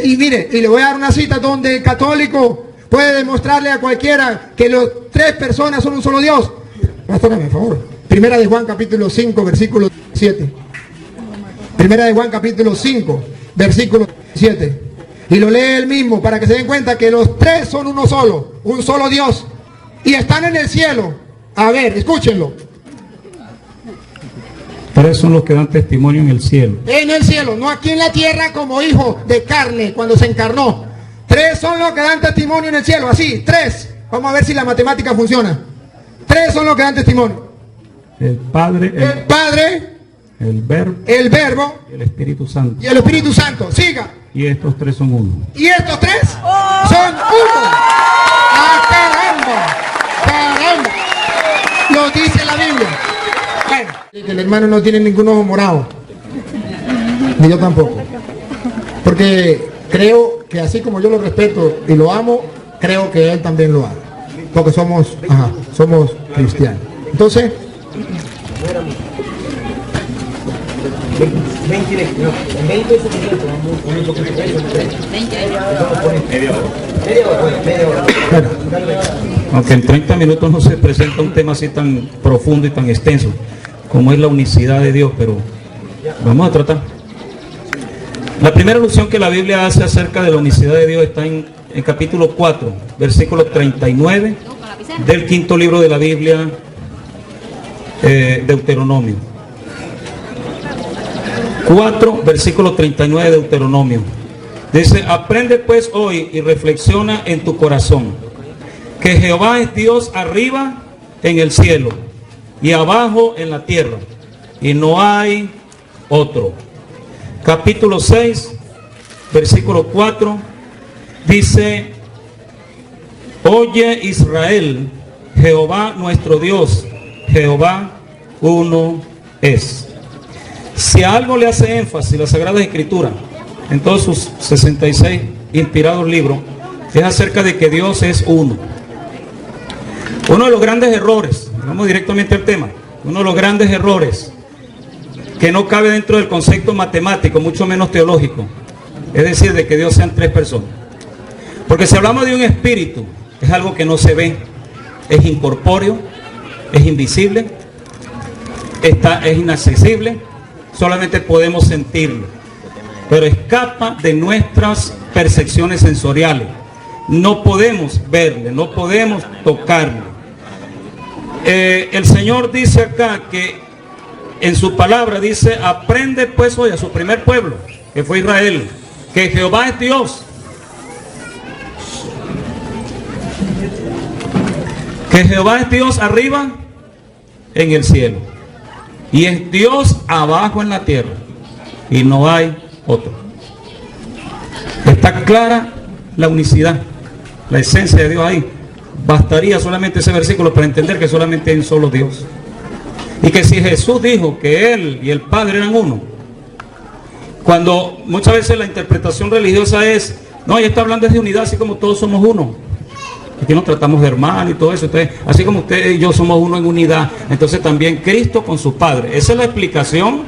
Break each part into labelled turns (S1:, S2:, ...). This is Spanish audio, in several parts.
S1: Y mire, y le voy a dar una cita donde el católico puede demostrarle a cualquiera que las tres personas son un solo Dios. Pastórame, por favor. Primera de Juan capítulo 5, versículo 7. Primera de Juan capítulo 5, versículo 7. Y lo lee él mismo para que se den cuenta que los tres son uno solo, un solo Dios. Y están en el cielo. A ver, escúchenlo.
S2: Tres son los que dan testimonio en el cielo.
S1: En el cielo, no aquí en la tierra como hijo de carne cuando se encarnó. Tres son los que dan testimonio en el cielo, así, tres. Vamos a ver si la matemática funciona. Tres son los que dan testimonio.
S2: El Padre, el
S1: Verbo,
S2: y el Espíritu Santo.
S1: Y el Espíritu Santo, siga.
S2: Y estos tres son uno.
S1: Y estos tres son uno. ¡Ah, caramba! Lo dice la Biblia. Bueno, el hermano no tiene ningún ojo morado. Ni yo tampoco. Porque creo que así como yo lo respeto y lo amo, creo que él también lo ama. Porque somos cristianos. Entonces,
S2: bueno, aunque en 30 minutos no se presenta un tema así tan profundo y tan extenso como es la unicidad de Dios, pero vamos a tratar. La primera alusión que la Biblia hace acerca de la unicidad de Dios está en capítulo 4, versículo 39 del quinto libro de la Biblia, Deuteronomio. 4, versículo 39 de Deuteronomio. Dice: aprende pues hoy y reflexiona en tu corazón que Jehová es Dios arriba en el cielo y abajo en la tierra, y no hay otro. Capítulo 6, versículo 4, dice: oye Israel, Jehová nuestro Dios, Jehová uno es. Si a algo le hace énfasis la Sagrada Escritura en todos sus 66 inspirados libros, es acerca de que Dios es uno. Uno de los grandes errores, vamos directamente al tema, uno de los grandes errores que no cabe dentro del concepto matemático, mucho menos teológico, es decir, de que Dios sean tres personas. Porque si hablamos de un espíritu, es algo que no se ve, es incorpóreo, es invisible, es inaccesible, solamente podemos sentirlo, pero escapa de nuestras percepciones sensoriales. No podemos verle, no podemos tocarle. El Señor dice acá que en su palabra dice: aprende pues hoy a su primer pueblo, que fue Israel, que Jehová es Dios, que Jehová es Dios arriba en el cielo y es Dios abajo en la tierra, y no hay otro. Está clara la unicidad, la esencia de Dios ahí. Bastaría solamente ese versículo para entender que solamente hay un solo Dios, y que si Jesús dijo que Él y el Padre eran uno, cuando muchas veces la interpretación religiosa es: no, ella está hablando de unidad, así como todos somos uno. Aquí nos tratamos de hermanos y todo eso. Entonces, así como usted y yo somos uno en unidad, entonces también Cristo con su Padre. Esa es la explicación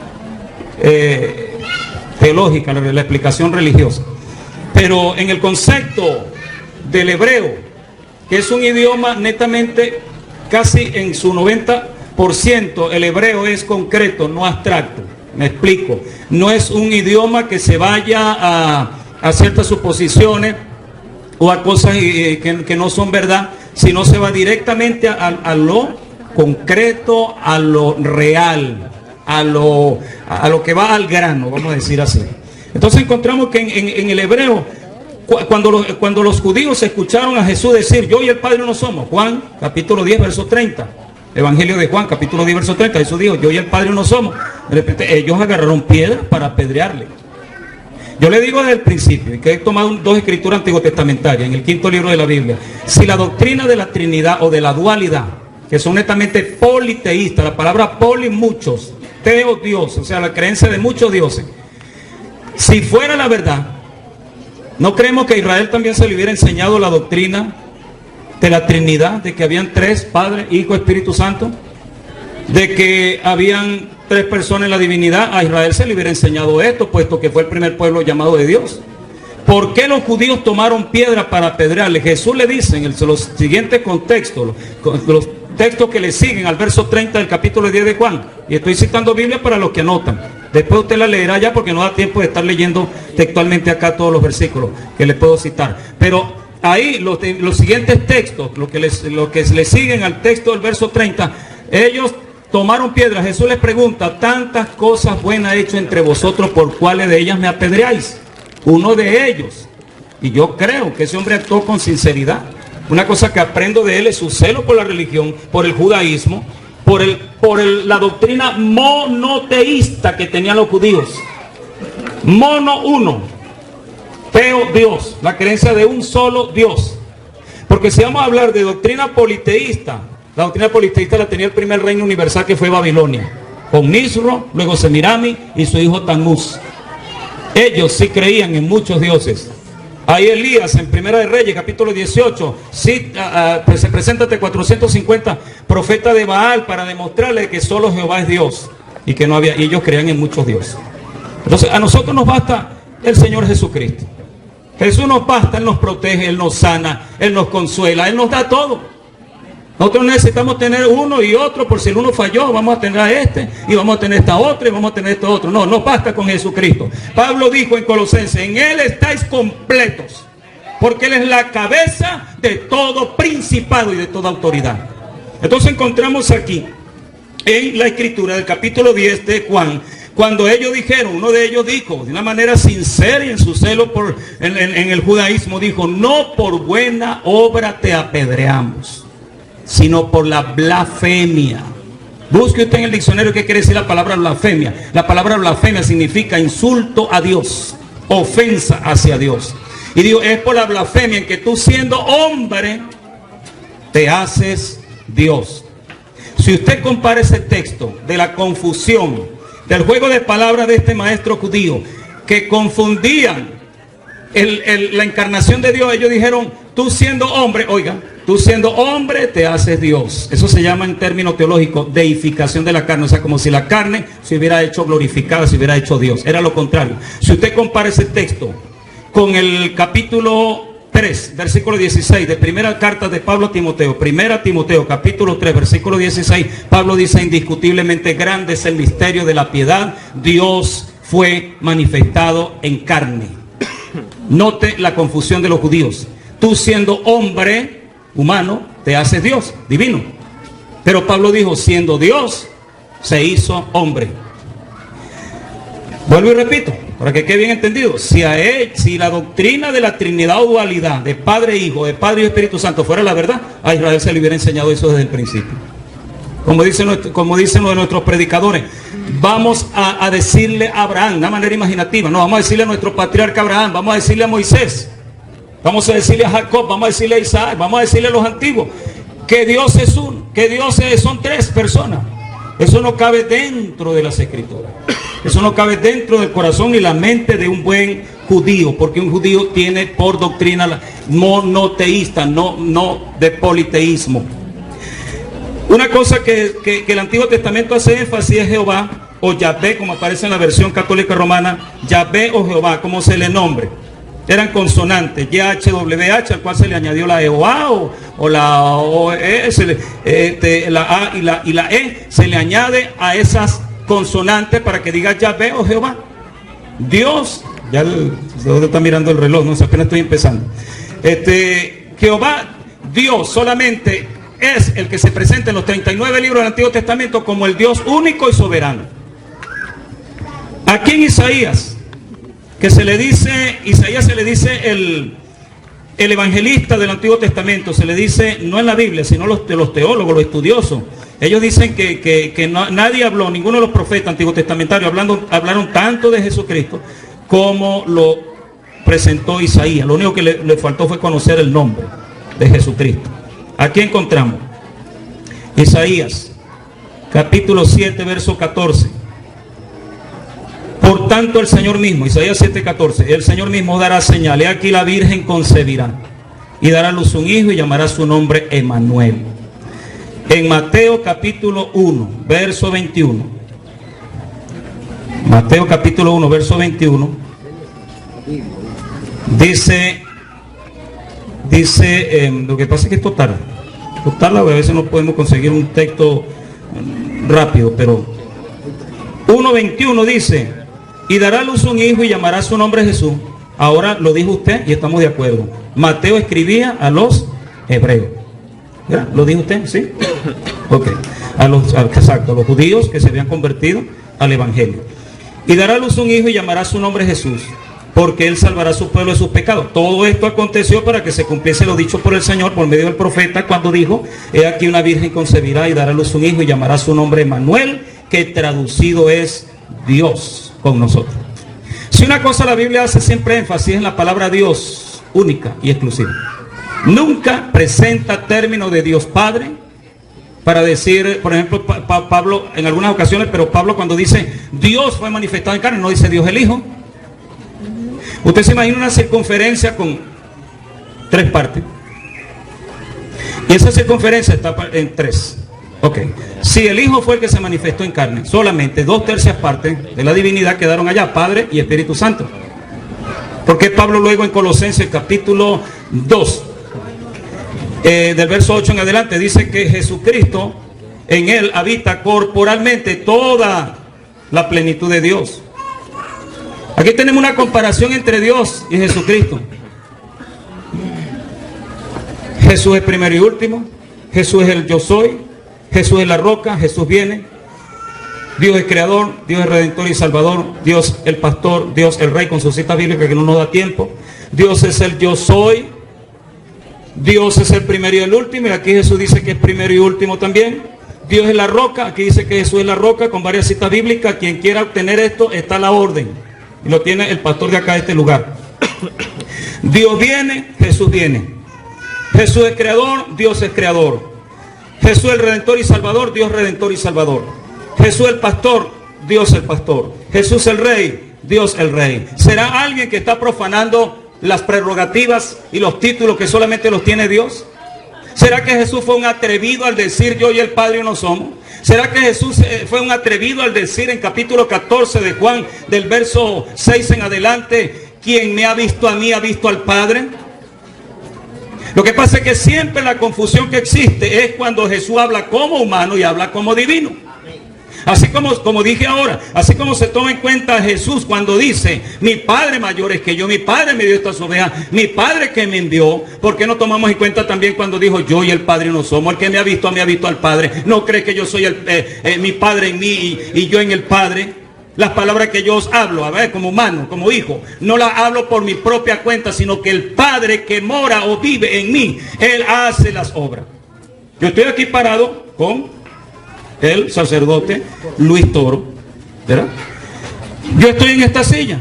S2: teológica, la explicación religiosa. Pero en el concepto del hebreo, que es un idioma netamente, casi en su 90%, el hebreo es concreto, no abstracto. Me explico. No es un idioma que se vaya a ciertas suposiciones o a cosas que no son verdad, sino se va directamente a lo concreto, a lo real, a lo que va al grano, vamos a decir así. Entonces encontramos que en el hebreo, cuando los judíos escucharon a Jesús decir: yo y el Padre uno somos, Juan capítulo 10 verso 30, Evangelio de Juan capítulo 10 verso 30, Jesús dijo: yo y el Padre uno somos. De repente ellos agarraron piedras para apedrearle. Yo le digo desde el principio, y que he tomado dos escrituras antiguo testamentarias en el quinto libro de la Biblia: si la doctrina de la Trinidad o de la dualidad, que son netamente politeístas, la palabra poli, muchos, teo, Dios, o sea, la creencia de muchos dioses, si fuera la verdad, ¿no creemos que a Israel también se le hubiera enseñado la doctrina de la Trinidad, de que habían tres, Padre, Hijo, Espíritu Santo, de que habían tres personas en la divinidad? A Israel se le hubiera enseñado esto, puesto que fue el primer pueblo llamado de Dios. ¿Por qué los judíos tomaron piedra para apedrearle? Jesús le dice en los siguientes contextos, los textos que le siguen al verso 30 del capítulo 10 de Juan. Y estoy citando Biblia para los que anotan. Después usted la leerá ya porque no da tiempo de estar leyendo textualmente acá todos los versículos que le puedo citar. Pero ahí los siguientes textos, lo que le siguen al texto del verso 30, ellos tomaron piedra. Jesús les pregunta: tantas cosas buenas he hecho entre vosotros, ¿por cuáles de ellas me apedreáis? Uno de ellos, y yo creo que ese hombre actuó con sinceridad. Una cosa que aprendo de él es su celo por la religión, por el judaísmo, por la doctrina monoteísta que tenían los judíos. Mono uno, teo Dios, la creencia de un solo Dios. Porque si vamos a hablar de doctrina politeísta, la doctrina politeísta la tenía el primer reino universal, que fue Babilonia, con Nisro, luego Semirami y su hijo Tammuz. Ellos sí creían en muchos dioses. Ahí Elías en Primera de Reyes, capítulo 18, sí, pues se presenta ante 450 profetas de Baal para demostrarle que solo Jehová es Dios y que no había, y ellos creían en muchos dioses. Entonces a nosotros nos basta el Señor Jesucristo. Jesús nos basta, Él nos protege, Él nos sana, Él nos consuela, Él nos da todo. Nosotros necesitamos tener uno y otro, por si el uno falló, vamos a tener a este, y vamos a tener esta otra, y vamos a tener esto otro. No, no basta con Jesucristo. Pablo dijo en Colosenses: en Él estáis completos, porque Él es la cabeza de todo principado y de toda autoridad. Entonces encontramos aquí, en la escritura del capítulo 10 de Juan, cuando ellos dijeron, uno de ellos dijo, de una manera sincera y en su celo en el judaísmo, dijo: no por buena obra te apedreamos, sino por la blasfemia. Busque usted en el diccionario qué quiere decir la palabra blasfemia. La palabra blasfemia significa insulto a Dios, ofensa hacia Dios. Y digo, es por la blasfemia en que tú, siendo hombre, te haces Dios. Si usted compara ese texto de la confusión, del juego de palabras de este maestro judío, que confundían la encarnación de Dios, ellos dijeron: tú siendo hombre, oiga, tú siendo hombre te haces Dios. Eso se llama en términos teológicos deificación de la carne. O sea, como si la carne se hubiera hecho glorificada, se hubiera hecho Dios. Era lo contrario. Si usted compara ese texto con el capítulo 3, versículo 16 de primera carta de Pablo a Timoteo, primera Timoteo, capítulo 3, versículo 16, Pablo dice: indiscutiblemente grande es el misterio de la piedad. Dios fue manifestado en carne. Note la confusión de los judíos. Tú siendo hombre humano te haces Dios, divino. Pero Pablo dijo: siendo Dios se hizo hombre. Vuelvo y repito, para que quede bien entendido. Si la doctrina de la Trinidad o dualidad, de Padre e Hijo, de Padre y Espíritu Santo, fuera la verdad, a Israel se le hubiera enseñado eso desde el principio. Como dicen uno de nuestros predicadores, vamos a decirle a Abraham, de una manera imaginativa, no, vamos a decirle a nuestro patriarca Abraham, vamos a decirle a Moisés, vamos a decirle a Jacob, vamos a decirle a Isaac, vamos a decirle a los antiguos, que Dios es uno, que Dios son tres personas. Eso no cabe dentro de las escrituras. Eso no cabe dentro del corazón y la mente de un buen judío, porque un judío tiene por doctrina monoteísta, no de politeísmo. Una cosa que el Antiguo Testamento hace énfasis es Jehová o Yahvé, como aparece en la versión católica romana, Yahvé o Jehová, como se le nombre. Eran consonantes, YHWH, al cual se le añadió la EOA o la OE, la A y la E, se le añade a esas consonantes para que diga Yahvé o Jehová. Dios, ya está mirando el reloj, no sé, apenas estoy empezando. Jehová, Dios solamente es el que se presenta en los 39 libros del Antiguo Testamento como el Dios único y soberano. Aquí en Isaías, que se le dice, Isaías se le dice el evangelista del Antiguo Testamento, se le dice, no en la Biblia, sino los teólogos, los estudiosos. Ellos dicen que nadie habló, ninguno de los profetas antiguos testamentarios hablaron tanto de Jesucristo como lo presentó Isaías. Lo único que le faltó fue conocer el nombre de Jesucristo. Aquí encontramos Isaías, capítulo 7, verso 14. Por tanto el Señor mismo, Isaías 7:14, el Señor mismo dará señal. He aquí la Virgen concebirá y dará a luz un hijo y llamará su nombre Emmanuel. En Mateo capítulo 1, verso 21. Mateo capítulo 1, verso 21. Dice, lo que pasa es que esto tarda, a veces no podemos conseguir un texto rápido, pero 1:21 dice, y dará a luz un hijo y llamará su nombre Jesús. Ahora lo dijo usted y estamos de acuerdo. Mateo escribía a los hebreos. ¿Verdad? ¿Lo dijo usted? ¿Sí? Ok. Exacto, a los judíos que se habían convertido al evangelio. Y dará a luz un hijo y llamará su nombre Jesús, porque él salvará a su pueblo de sus pecados. Todo esto aconteció para que se cumpliese lo dicho por el Señor por medio del profeta cuando dijo, he aquí una virgen concebirá y dará a luz un hijo y llamará su nombre Emmanuel, que traducido es Dios con nosotros. Si una cosa la Biblia hace siempre énfasis en la palabra Dios, única y exclusiva. Nunca presenta término de Dios Padre para decir, por ejemplo, Pablo en algunas ocasiones, pero Pablo cuando dice Dios fue manifestado en carne, no dice Dios el Hijo. Usted se imagina una circunferencia con 3 partes. Y esa circunferencia está en 3. Ok. Si el Hijo fue el que se manifestó en carne, solamente 2/3 partes de la divinidad quedaron allá, Padre y Espíritu Santo. Porque Pablo luego en Colosenses capítulo 2, del verso 8 en adelante, dice que Jesucristo, en él habita corporalmente toda la plenitud de Dios. Aquí tenemos una comparación entre Dios y Jesucristo. Jesús es primero y último. Jesús es el yo soy. Jesús es la roca. Jesús viene. Dios es creador. Dios es redentor y salvador. Dios el pastor. Dios el rey, con su cita bíblica que no nos da tiempo. Dios es el yo soy. Dios es el primero y el último. Y aquí Jesús dice que es primero y último también. Dios es la roca. Aquí dice que Jesús es la roca con varias citas bíblicas. Quien quiera obtener esto, está a la orden. Y lo tiene el pastor de acá de este lugar. Dios viene, Jesús viene. Jesús es creador, Dios es creador. Jesús es el redentor y salvador, Dios redentor y salvador. Jesús el pastor, Dios el pastor. Jesús el rey, Dios el rey. ¿Será alguien que está profanando las prerrogativas y los títulos que solamente los tiene Dios? ¿Será que Jesús fue un atrevido al decir yo y el Padre uno somos? ¿Será que Jesús fue un atrevido al decir en capítulo 14 de Juan, del verso 6 en adelante, quien me ha visto a mí ha visto al Padre? Lo que pasa es que siempre la confusión que existe es cuando Jesús habla como humano y habla como divino. Así como dije ahora, así como se toma en cuenta Jesús cuando dice, mi Padre mayor es que yo, mi Padre me dio estas ovejas, mi Padre que me envió. ¿Por qué no tomamos en cuenta también cuando dijo, yo y el Padre no somos? El que me ha visto a mí ha visto al Padre. ¿No cree que yo soy mi Padre en mí y yo en el Padre? Las palabras que yo os hablo, a ver, como humano, como hijo, no las hablo por mi propia cuenta, sino que el Padre que mora o vive en mí, Él hace las obras. Yo estoy aquí parado con el sacerdote Luis Toro, ¿verdad? Yo estoy en esta silla.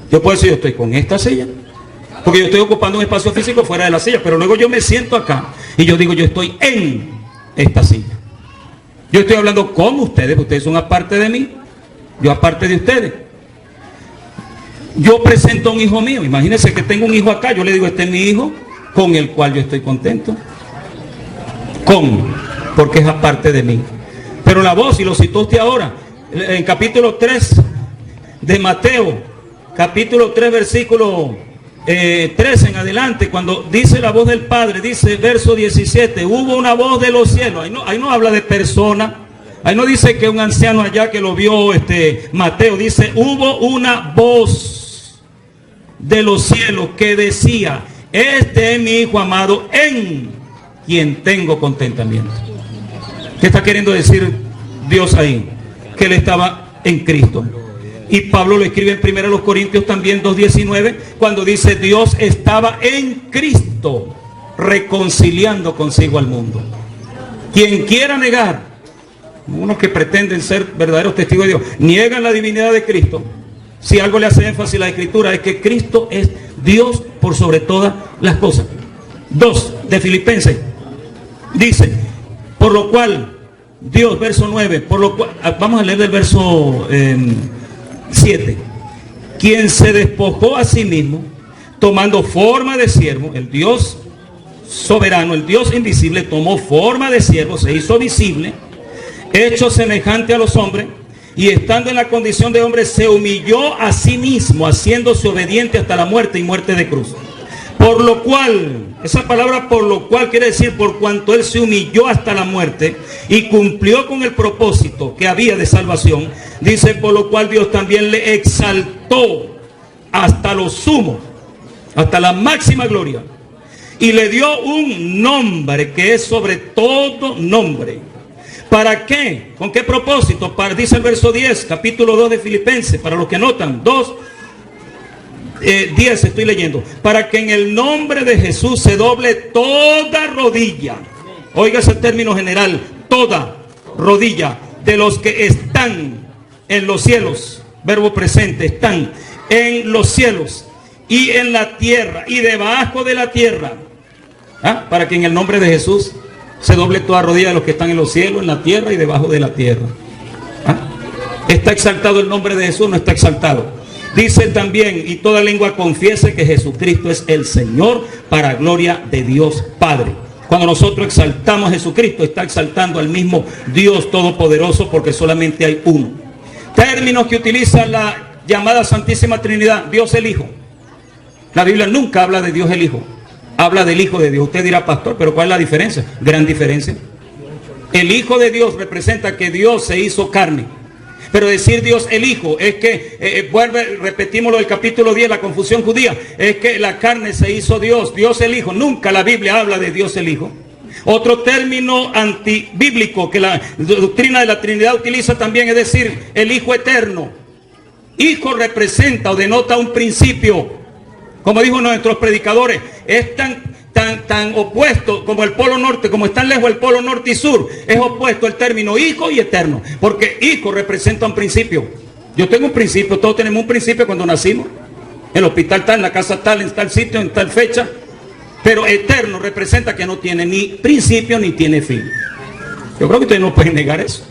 S2: Yo puedo decir, yo estoy con esta silla, porque yo estoy ocupando un espacio físico fuera de la silla, pero luego yo me siento acá y yo digo, yo estoy en esta silla. Yo estoy hablando con ustedes, ustedes son aparte de mí, yo aparte de ustedes. Yo presento a un hijo mío, imagínense que tengo un hijo acá, yo le digo, este es mi hijo, con el cual yo estoy contento. Porque es aparte de mí. Pero la voz, y lo citó usted ahora, en capítulo 3 de Mateo, capítulo 3, versículo 3 en adelante, cuando dice la voz del Padre, dice verso 17, hubo una voz de los cielos. Ahí no habla de persona, ahí no dice que un anciano allá que lo vio Mateo, dice hubo una voz de los cielos que decía, este es mi hijo amado en quien tengo contentamiento. ¿Qué está queriendo decir Dios ahí? Que él estaba en Cristo. Y Pablo lo escribe en 1 Corintios también 2:19, cuando dice Dios estaba en Cristo reconciliando consigo al mundo. Quien quiera negar, unos que pretenden ser verdaderos testigos de Dios, niegan la divinidad de Cristo. Si algo le hace énfasis a la Escritura es que Cristo es Dios por sobre todas las cosas. 2 de Filipenses dice, por lo cual Dios, verso 9, por lo cual, vamos a leer del verso 7, quien se despojó a sí mismo, tomando forma de siervo, el Dios soberano, el Dios invisible, tomó forma de siervo, se hizo visible, hecho semejante a los hombres, y estando en la condición de hombre se humilló a sí mismo, haciéndose obediente hasta la muerte y muerte de cruz. Por lo cual, esa palabra por lo cual quiere decir por cuanto él se humilló hasta la muerte y cumplió con el propósito que había de salvación, dice por lo cual Dios también le exaltó hasta lo sumo, hasta la máxima gloria, y le dio un nombre que es sobre todo nombre. ¿Para qué? ¿Con qué propósito? Dice el verso 10, capítulo 2 de Filipenses, para los que notan, 10 estoy leyendo. Para que en el nombre de Jesús se doble toda rodilla. Oiga ese término general, toda rodilla de los que están en los cielos. Verbo presente, están en los cielos y en la tierra y debajo de la tierra. Para que en el nombre de Jesús se doble toda rodilla de los que están en los cielos, en la tierra y debajo de la tierra. ¿Está exaltado el nombre de Jesús? No está exaltado. Dice también, y toda lengua confiese que Jesucristo es el Señor, para gloria de Dios Padre. Cuando nosotros exaltamos a Jesucristo, está exaltando al mismo Dios Todopoderoso, porque solamente hay uno. Términos que utiliza la llamada Santísima Trinidad: Dios el Hijo. La Biblia nunca habla de Dios el Hijo, habla del Hijo de Dios. Usted dirá, pastor, pero ¿cuál es la diferencia? Gran diferencia. El Hijo de Dios representa que Dios se hizo carne. Pero decir Dios el Hijo es que, repetimos lo del capítulo 10, la confusión judía, es que la carne se hizo Dios, Dios el Hijo. Nunca la Biblia habla de Dios el Hijo. Otro término antibíblico que la doctrina de la Trinidad utiliza también es decir el Hijo eterno. Hijo representa o denota un principio. Como dijo nuestros predicadores, es tan opuesto como el polo norte, como están lejos el polo norte y sur, es opuesto el término hijo y eterno, porque hijo representa un principio. Yo tengo un principio, todos tenemos un principio cuando nacimos, en el hospital tal, en la casa tal, en tal sitio, en tal fecha, pero eterno representa que no tiene ni principio ni tiene fin. Yo creo que ustedes no pueden negar eso.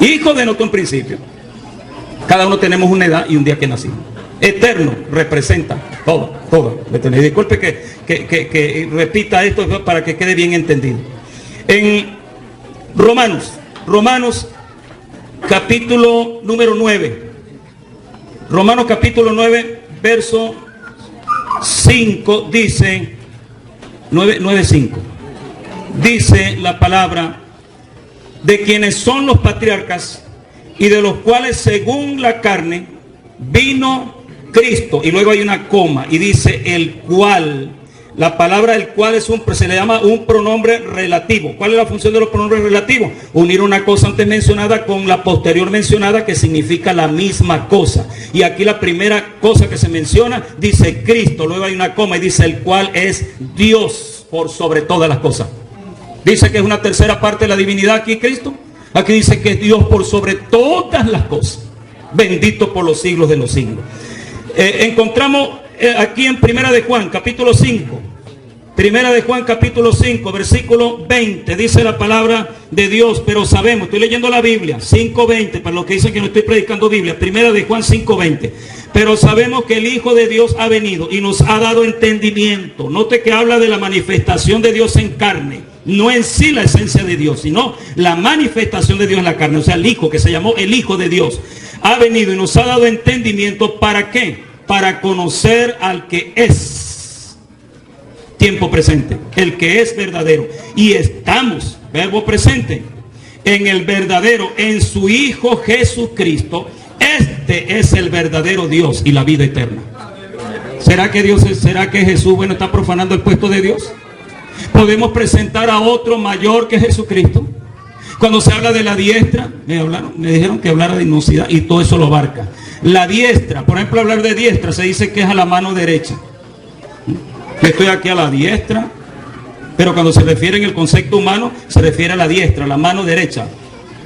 S2: Hijo denota un principio, cada uno tenemos una edad y un día que nacimos. Eterno representa todo. Disculpe que repita esto para que quede bien entendido. En Romanos capítulo número 9. Romanos capítulo 9, verso 5 dice, 9:5. Dice la palabra: de quienes son los patriarcas y de los cuales según la carne vino Cristo, y luego hay una coma y dice el cual. La palabra el cual se le llama un pronombre relativo. ¿Cuál es la función de los pronombres relativos? Unir una cosa antes mencionada con la posterior mencionada, que significa la misma cosa. Y aquí la primera cosa que se menciona dice Cristo, luego hay una coma y dice el cual es Dios por sobre todas las cosas. Dice que es una tercera parte de la divinidad aquí Cristo. Aquí dice que es Dios por sobre todas las cosas, bendito por los siglos de los siglos. Encontramos aquí en Primera de Juan capítulo 5, Primera de Juan capítulo 5 versículo 20, dice la palabra de Dios: pero sabemos, estoy leyendo la Biblia, 5:20, para los que dicen que no estoy predicando Biblia, Primera de Juan 5:20, pero sabemos que el Hijo de Dios ha venido y nos ha dado entendimiento. Note que habla de la manifestación de Dios en carne, no en sí la esencia de Dios, sino la manifestación de Dios en la carne, o sea el Hijo, que se llamó el Hijo de Dios, ha venido y nos ha dado entendimiento. ¿Para qué? Para conocer al que es, tiempo presente, el que es verdadero. Y estamos, verbo presente, en el verdadero, en su Hijo Jesucristo. Este es el verdadero Dios y la vida eterna. ¿Será que Jesús, está profanando el puesto de Dios? ¿Podemos presentar a otro mayor que Jesucristo? Cuando se habla de la diestra, me dijeron que hablara de inocidad y todo eso lo abarca. La diestra, por ejemplo, hablar de diestra se dice que es a la mano derecha. Yo estoy aquí a la diestra, pero cuando se refiere en el concepto humano, se refiere a la diestra, a la mano derecha,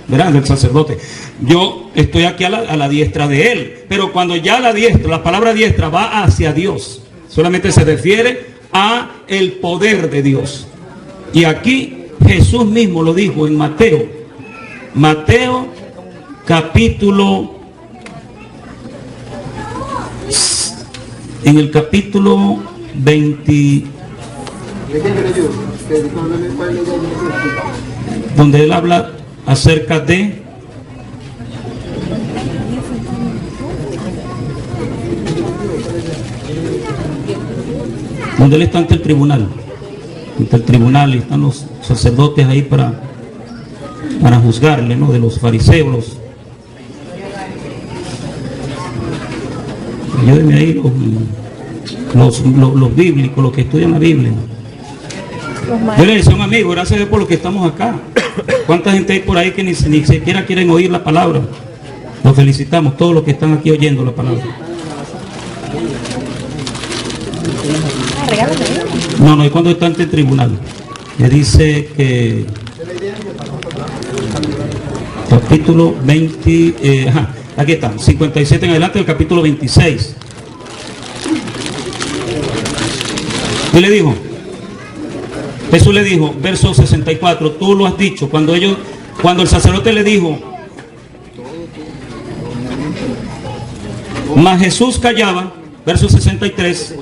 S2: ¿verdad? Del sacerdote. Yo estoy aquí a la diestra de él, pero cuando ya la diestra, la palabra diestra va hacia Dios, solamente se refiere a el poder de Dios. Y aquí Jesús mismo lo dijo en Mateo capítulo, en el capítulo 20, donde él habla acerca de donde él está ante el tribunal. Ante el tribunal, y están los sacerdotes ahí para juzgarle, ¿no? De los fariseos. Ayúdenme ahí los bíblicos, los que estudian la Biblia. Yo le decía a un amigo, gracias a Dios por lo que estamos acá. ¿Cuánta gente hay por ahí que ni siquiera quieren oír la palabra? Los felicitamos, todos los que están aquí oyendo la palabra. No, y cuando está ante el tribunal, le dice que capítulo 20, aquí está, 57 en adelante del capítulo 26. Y le dijo, Jesús le dijo, verso 64, tú lo has dicho, cuando el sacerdote le dijo, mas Jesús callaba, verso 63,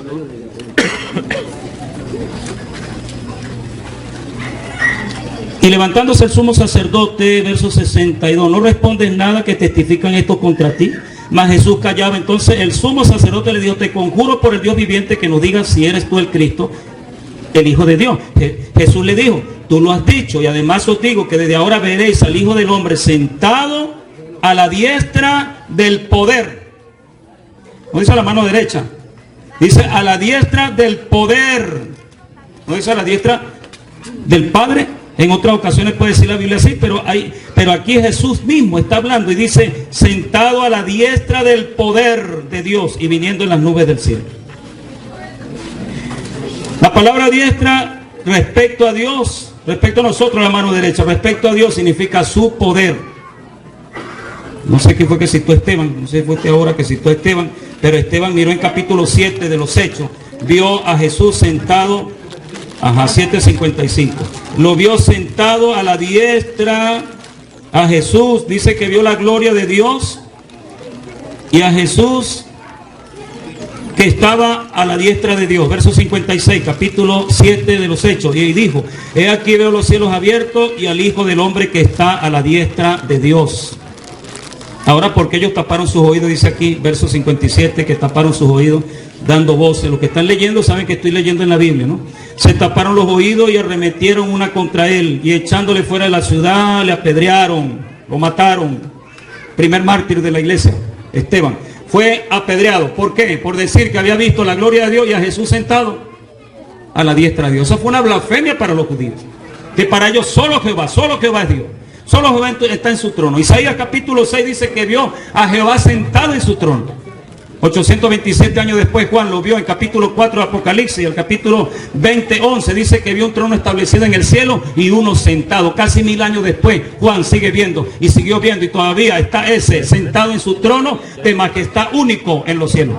S2: y levantándose el sumo sacerdote, verso 62, no respondes nada que testifican esto contra ti. Mas Jesús callaba. Entonces el sumo sacerdote le dijo, te conjuro por el Dios viviente que nos digas si eres tú el Cristo, el Hijo de Dios. Jesús le dijo, tú lo has dicho, y además os digo que desde ahora veréis al Hijo del Hombre sentado a la diestra del poder. No dice a la mano derecha, dice a la diestra del poder. No dice a la diestra del Padre. En otras ocasiones puede decir la Biblia así, pero aquí Jesús mismo está hablando y dice, sentado a la diestra del poder de Dios y viniendo en las nubes del cielo. La palabra diestra respecto a Dios, respecto a nosotros, la mano derecha, respecto a Dios significa su poder. No sé quién fue que citó Esteban, no sé si fue este ahora que citó Esteban, pero Esteban miró en capítulo 7 de los Hechos, vio a Jesús sentado, 7:55, lo vio sentado a la diestra, a Jesús, dice que vio la gloria de Dios, y a Jesús que estaba a la diestra de Dios, verso 56, capítulo 7 de los Hechos, y dijo, he aquí veo los cielos abiertos y al Hijo del Hombre que está a la diestra de Dios. Ahora, porque ellos taparon sus oídos, dice aquí, verso 57, que taparon sus oídos dando voces. Los que están leyendo saben que estoy leyendo en la Biblia, ¿no? Se taparon los oídos y arremetieron una contra él, y echándole fuera de la ciudad, le apedrearon, lo mataron. Primer mártir de la iglesia, Esteban, fue apedreado. ¿Por qué? Por decir que había visto la gloria de Dios y a Jesús sentado a la diestra de Dios. Eso fue una blasfemia para los judíos, que para ellos solo Jehová es Dios. Solo Jehová está en su trono. Isaías capítulo 6 dice que vio a Jehová sentado en su trono. 827 años después Juan lo vio en capítulo 4 de Apocalipsis. El capítulo 20:11 dice que vio un trono establecido en el cielo y uno sentado. Casi 1000 años después Juan sigue viendo y siguió viendo, y todavía está ese sentado en su trono de majestad único en los cielos.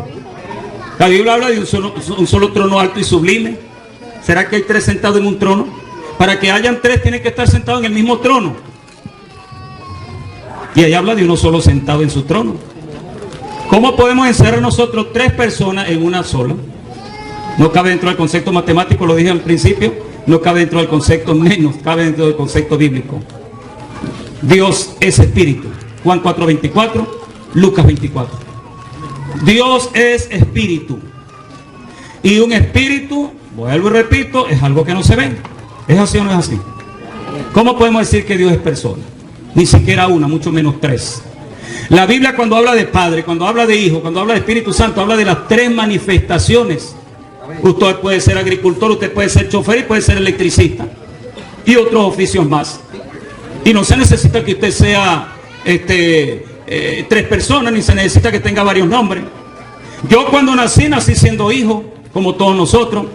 S2: La Biblia habla de un solo trono alto y sublime. ¿Será que hay 3 sentados en un trono? Para que hayan 3 tienen que estar sentados en el mismo trono. Y ahí habla de uno solo sentado en su trono. ¿Cómo podemos encerrar nosotros 3 personas en una sola? No cabe dentro del concepto matemático, lo dije al principio. No cabe dentro del concepto, menos cabe dentro del concepto bíblico. Dios es espíritu. Juan 4:24, Lucas 24. Dios es espíritu. Y un espíritu, vuelvo y repito, es algo que no se ve. ¿Es así o no es así? ¿Cómo podemos decir que Dios es persona? Ni siquiera una, mucho menos 3. La Biblia, cuando habla de Padre, cuando habla de Hijo, cuando habla de Espíritu Santo, habla de las 3 manifestaciones. Usted puede ser agricultor, usted puede ser chofer y puede ser electricista, y otros oficios más. Y no se necesita que usted sea 3 personas, ni se necesita que tenga varios nombres. Yo cuando nací siendo hijo, como todos nosotros.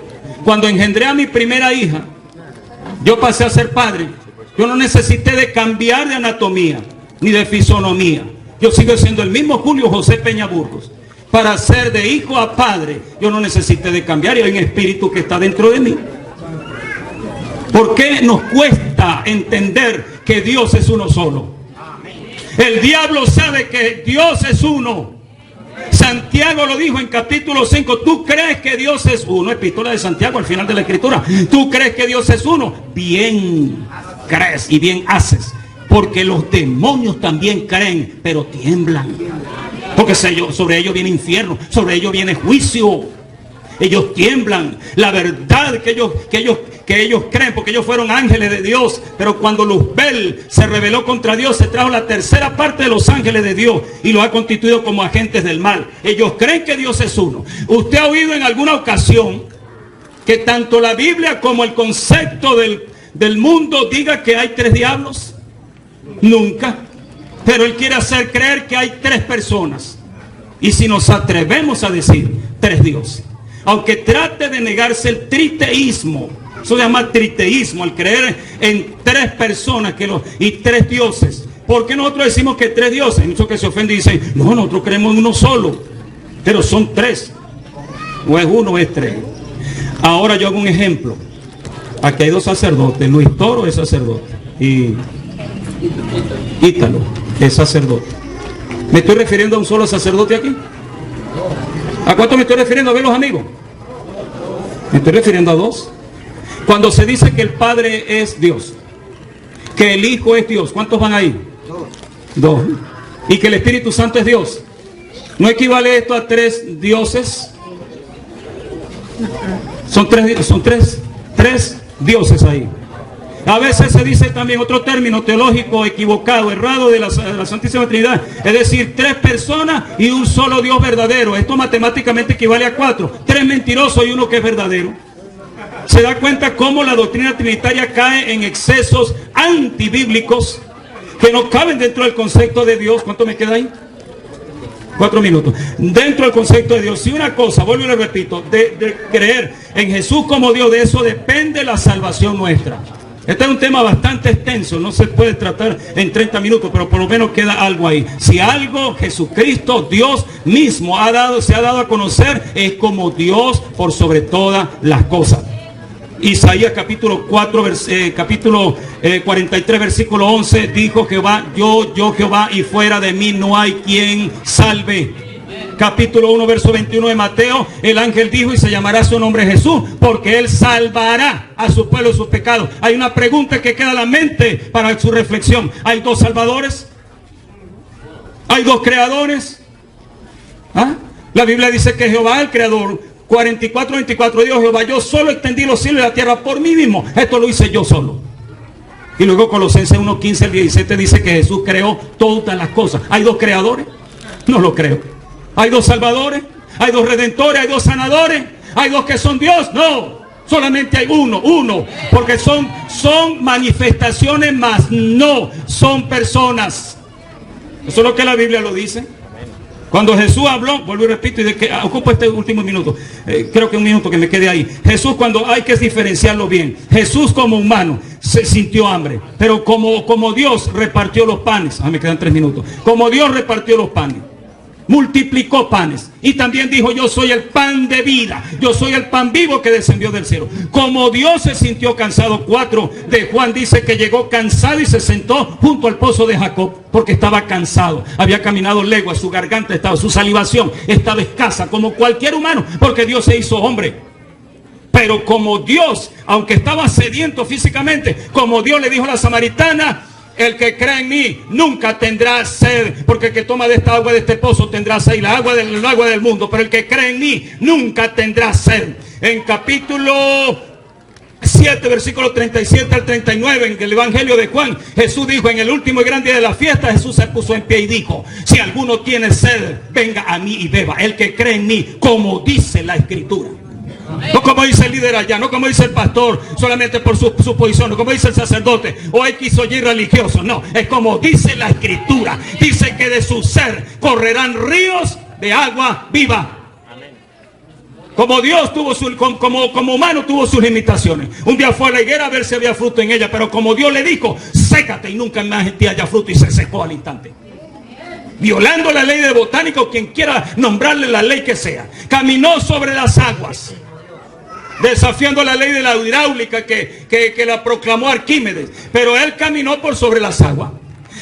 S2: Cuando engendré a mi primera hija, yo pasé a ser padre. Yo no necesité de cambiar de anatomía ni de fisonomía. Yo sigo siendo el mismo Julio José Peña Burgos. Para ser de hijo a padre, yo no necesité de cambiar, y hay un espíritu que está dentro de mí. ¿Por qué nos cuesta entender que Dios es uno solo? El diablo sabe que Dios es uno. Santiago lo dijo en capítulo 5. ¿Tú crees que Dios es uno? Epístola de Santiago al final de la escritura. ¿Tú crees que Dios es uno? Bien crees y bien haces, porque los demonios también creen, pero tiemblan, porque sobre ellos viene infierno, sobre ellos viene juicio. Ellos tiemblan. La verdad que ellos creen, porque ellos fueron ángeles de Dios, pero cuando Luzbel se rebeló contra Dios, se trajo la tercera parte de los ángeles de Dios y los ha constituido como agentes del mal. Ellos creen que Dios es uno. ¿Usted ha oído en alguna ocasión que tanto la Biblia como el concepto del mundo diga que hay tres diablos? Nunca. Pero él quiere hacer creer que hay tres personas. Y si nos atrevemos a decir tres dioses, aunque trate de negarse el triteísmo, eso se llama triteísmo, el creer en tres personas y tres dioses. ¿Por qué nosotros decimos que tres dioses? Hay muchos que se ofenden y dicen, no, nosotros creemos en uno solo, pero son tres. O es uno o es tres. Ahora yo hago un ejemplo. Aquí hay dos sacerdotes. Luis Toro es sacerdote y Ítalo es sacerdote. ¿Me estoy refiriendo a un solo sacerdote aquí? ¿A cuánto me estoy refiriendo? A ver los amigos. Me estoy refiriendo a dos. Cuando se dice que el Padre es Dios, que el Hijo es Dios, ¿cuántos van ahí? Dos. Y que el Espíritu Santo es Dios. ¿No equivale esto a tres dioses? Son tres dioses ahí. A veces se dice también otro término teológico equivocado, errado de la Santísima Trinidad. Es decir, tres personas y un solo Dios verdadero. Esto matemáticamente equivale a cuatro. Tres mentirosos y uno que es verdadero. ¿Se da cuenta cómo la doctrina trinitaria cae en excesos antibíblicos que no caben dentro del concepto de Dios? ¿Cuánto me queda ahí? 4 minutos. Dentro del concepto de Dios, si una cosa, vuelvo y le repito, de creer en Jesús como Dios, de eso depende la salvación nuestra. Este es un tema bastante extenso, no se puede tratar en 30 minutos, pero por lo menos queda algo ahí. Si algo Jesucristo, Dios mismo se ha dado a conocer, es como Dios por sobre todas las cosas. Isaías capítulo 43 versículo 11 dijo Jehová, yo Jehová, y fuera de mí no hay quien salve. Capítulo 1 verso 21 de Mateo, el ángel dijo, y se llamará su nombre Jesús, porque él salvará a su pueblo de sus pecados. Hay una pregunta que queda en la mente para su reflexión. ¿Hay dos salvadores? ¿Hay dos creadores? ¿Ah? La Biblia dice que Jehová el creador. 44:24 dijo Jehová, yo solo extendí los cielos y la tierra por mí mismo. Esto lo hice yo solo. Y luego Colosenses 1:15 al 17 dice que Jesús creó todas las cosas. ¿Hay dos creadores? No lo creo. ¿Hay dos salvadores? ¿Hay dos redentores? ¿Hay dos sanadores? ¿Hay dos que son Dios? No. Solamente hay uno. Porque son manifestaciones más. No son personas. Eso es lo que la Biblia lo dice. Cuando Jesús habló, vuelvo y repito, y de que ocupo este último minuto, creo que un minuto que me quede ahí. Jesús, cuando hay que diferenciarlo bien, Jesús como humano se sintió hambre, pero como Dios repartió los panes, me quedan 3 minutos, como Dios repartió los panes, multiplicó panes, y también dijo, yo soy el pan de vida, yo soy el pan vivo que descendió del cielo. Como Dios se sintió cansado, 4 de Juan dice que llegó cansado y se sentó junto al pozo de Jacob, porque estaba cansado, había caminado leguas, su garganta estaba, su salivación estaba escasa, como cualquier humano, porque Dios se hizo hombre. Pero como Dios, aunque estaba sediento físicamente, como Dios le dijo a la samaritana, el que cree en mí nunca tendrá sed, porque el que toma de esta agua de este pozo tendrá sed, el agua del mundo, pero el que cree en mí nunca tendrá sed. En capítulo 7, versículo 37 al 39, en el Evangelio de Juan, Jesús dijo, en el último y gran día de la fiesta, Jesús se puso en pie y dijo, si alguno tiene sed, venga a mí y beba, el que cree en mí, como dice la Escritura. No como dice el líder allá, no como dice el pastor, solamente por su posición, no como dice el sacerdote o X o Y religioso, no, es como dice la Escritura. Dice que de su ser correrán ríos de agua viva. Como Dios tuvo como humano tuvo sus limitaciones. Un día fue a la higuera a ver si había fruto en ella, pero como Dios le dijo, sécate y nunca más en ti haya fruto, y se secó al instante. Violando la ley de botánico, quien quiera nombrarle la ley que sea. Caminó sobre las aguas, desafiando la ley de la hidráulica que la proclamó Arquímedes. Pero él caminó por sobre las aguas.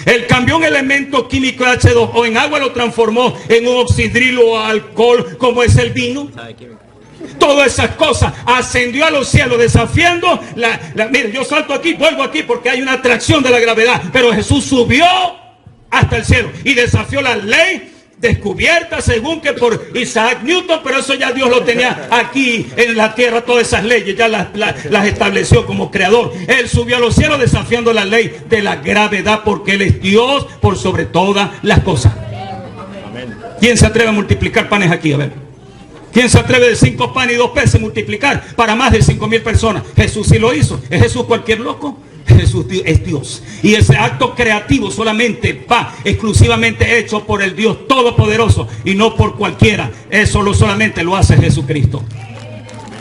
S2: Él cambió un elemento químico H2O en agua, lo transformó en un oxidrilo o alcohol, como es el vino. Todas esas cosas, ascendió a los cielos desafiando mire, yo salto aquí, vuelvo aquí porque hay una atracción de la gravedad, pero Jesús subió hasta el cielo y desafió la ley descubierta según que por Isaac Newton, pero eso ya Dios lo tenía aquí en la tierra, todas esas leyes ya las estableció como creador. Él subió a los cielos desafiando la ley de la gravedad, porque Él es Dios por sobre todas las cosas. ¿Quién se atreve a multiplicar panes aquí? A ver, ¿quién se atreve de 5 panes y 2 peces multiplicar para más de 5,000 personas? Jesús sí lo hizo. ¿Es Jesús cualquier loco? Jesús es Dios, y ese acto creativo solamente va exclusivamente hecho por el Dios Todopoderoso y no por cualquiera. Eso solamente lo hace Jesucristo.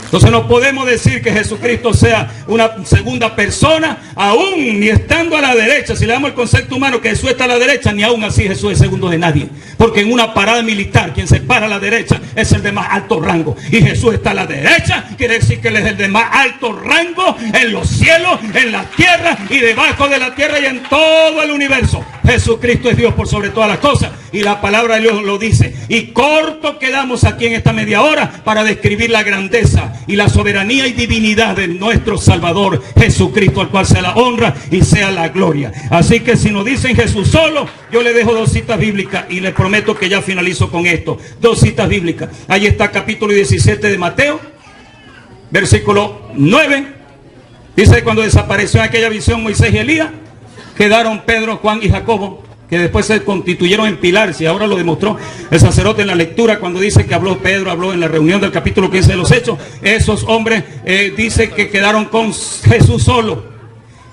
S2: Entonces no podemos decir que Jesucristo sea una segunda persona, aún ni estando a la derecha. Si le damos el concepto humano que Jesús está a la derecha, ni aún así Jesús es segundo de nadie. Porque en una parada militar, quien se para a la derecha es el de más alto rango. Y Jesús está a la derecha, quiere decir que Él es el de más alto rango en los cielos, en la tierra y debajo de la tierra y en todo el universo. Jesucristo es Dios por sobre todas las cosas, y la palabra de Dios lo dice. Y corto quedamos aquí en esta media hora para describir la grandeza y la soberanía y divinidad de nuestro Salvador Jesucristo, al cual sea la honra y sea la gloria. Así que si nos dicen Jesús solo, yo le dejo 2 citas bíblicas y les prometo que ya finalizo con esto. 2 citas bíblicas. Ahí está capítulo 17 de Mateo, versículo 9. Dice: cuando desapareció en aquella visión Moisés y Elías, quedaron Pedro, Juan y Jacobo, que después se constituyeron en pilares, y ahora lo demostró el sacerdote en la lectura cuando dice que habló Pedro, habló en la reunión del capítulo 15 de los Hechos. Esos hombres dice que quedaron con Jesús solo.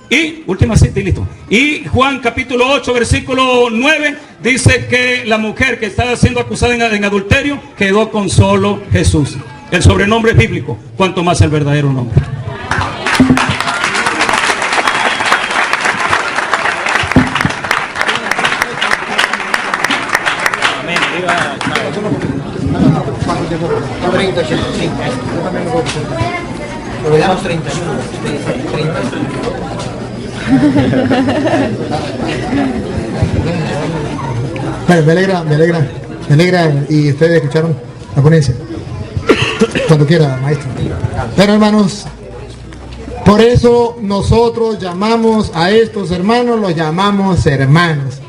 S2: Y última cita y listo. Y Juan capítulo 8 versículo 9 dice que la mujer que estaba siendo acusada en adulterio quedó con solo Jesús. El sobrenombre es bíblico, cuanto más el verdadero nombre.
S1: Lo damos 31. Bueno, me alegra y ustedes escucharon la ponencia. Cuando quiera, maestro. Pero hermanos, por eso nosotros llamamos a estos hermanos, los llamamos hermanos.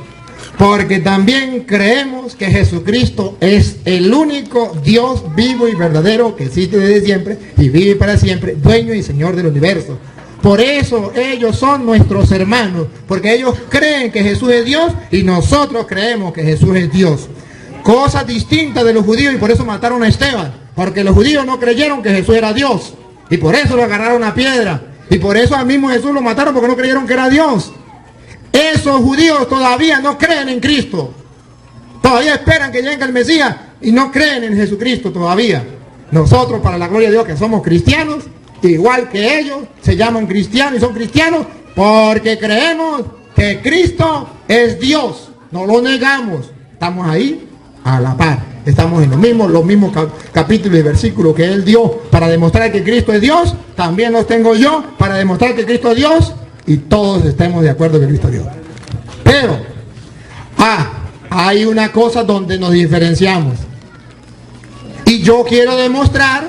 S1: Porque también creemos que Jesucristo es el único Dios vivo y verdadero que existe desde siempre y vive para siempre, dueño y Señor del universo. Por eso ellos son nuestros hermanos, porque ellos creen que Jesús es Dios y nosotros creemos que Jesús es Dios. Cosa distinta de los judíos, y por eso mataron a Esteban, porque los judíos no creyeron que Jesús era Dios y por eso lo agarraron a piedra, y por eso al mismo Jesús lo mataron, porque no creyeron que era Dios. Esos judíos todavía no creen en Cristo. Todavía esperan que llegue el Mesías y no creen en Jesucristo todavía. Nosotros, para la gloria de Dios, que somos cristianos, igual que ellos, se llaman cristianos y son cristianos porque creemos que Cristo es Dios. No lo negamos. Estamos ahí a la par. Estamos en los mismos capítulos y versículos que Él dio para demostrar que Cristo es Dios. También los tengo yo para demostrar que Cristo es Dios. Y todos estemos de acuerdo que Cristo es Dios. Pero hay una cosa donde nos diferenciamos. Y yo quiero demostrar,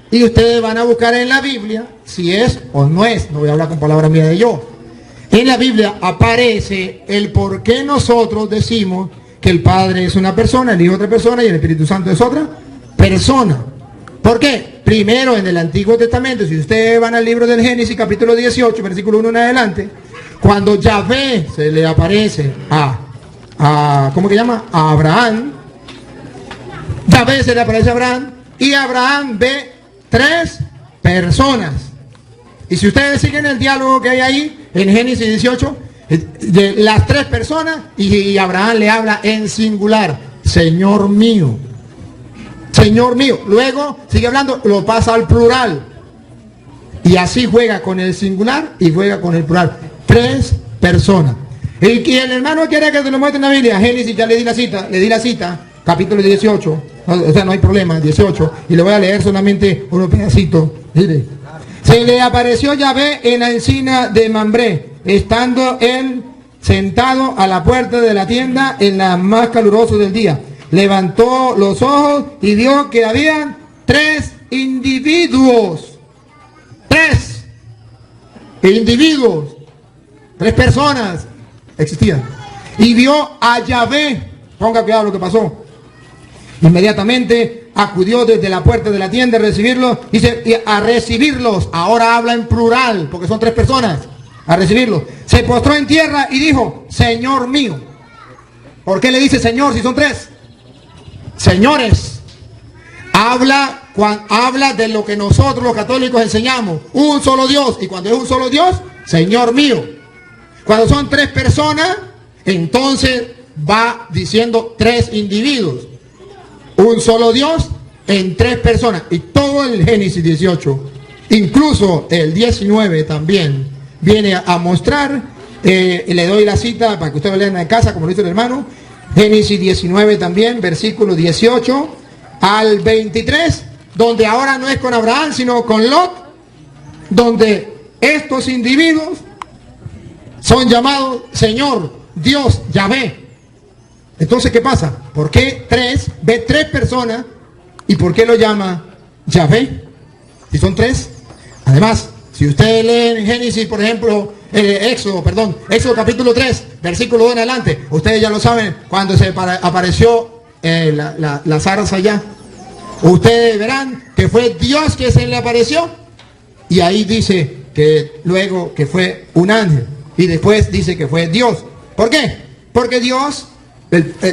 S1: y ustedes van a buscar en la Biblia si es o no es. No voy a hablar con palabras mías de yo. En la Biblia aparece el por qué nosotros decimos que el Padre es una persona, el Hijo es otra persona y el Espíritu Santo es otra persona. ¿Por qué? Primero, en el Antiguo Testamento, si ustedes van al libro del Génesis, capítulo 18, versículo 1 en adelante, cuando Yahvé se le aparece ¿cómo que llama? A Abraham. Yahvé se le aparece a Abraham y Abraham ve 3 personas. Y si ustedes siguen el diálogo que hay ahí, en Génesis 18, de las 3 personas, y Abraham le habla en singular: Señor mío. Señor mío. Luego sigue hablando, lo pasa al plural. Y así juega con el singular y juega con el plural. 3 personas. Y el hermano quiere que se lo muestre en la Biblia. Génesis, ya le di la cita, capítulo 18. O sea, no hay problema, 18. Y le voy a leer solamente unos pedacitos. Mire. Se le apareció Yahvé en la encina de Mambré, estando él sentado a la puerta de la tienda en la más calurosa del día. Levantó los ojos y vio que habían 3 individuos. 3 individuos. 3 personas existían. Y vio a Yahvé. Ponga cuidado lo que pasó. Inmediatamente acudió desde la puerta de la tienda a recibirlos. Dice, y a recibirlos. Ahora habla en plural, porque son 3 personas. A recibirlos. Se postró en tierra y dijo, Señor mío. ¿Por qué le dice Señor si son 3? Señores. Habla de lo que nosotros los católicos enseñamos. Un solo Dios. Y cuando es un solo Dios, Señor mío. Cuando son 3 personas, entonces va diciendo 3 individuos. Un solo Dios en 3 personas. Y todo el Génesis 18, incluso el 19 también, viene a mostrar, le doy la cita para que ustedes lo lean en casa, como lo hizo el hermano. Génesis 19 también, versículo 18 al 23, donde ahora no es con Abraham, sino con Lot, donde estos individuos son llamados Señor, Dios, Yahvé. Entonces, ¿qué pasa? ¿Por qué 3? Ve 3 personas. ¿Y por qué lo llama Yahvé? Si son 3. Además, si ustedes leen Génesis, por ejemplo, Éxodo capítulo 3, versículo 2 en adelante. Ustedes ya lo saben, cuando se apareció la zarza allá. Ustedes verán que fue Dios que se le apareció. Y ahí dice que luego que fue un ángel. Y después dice que fue Dios. ¿Por qué? Porque Dios...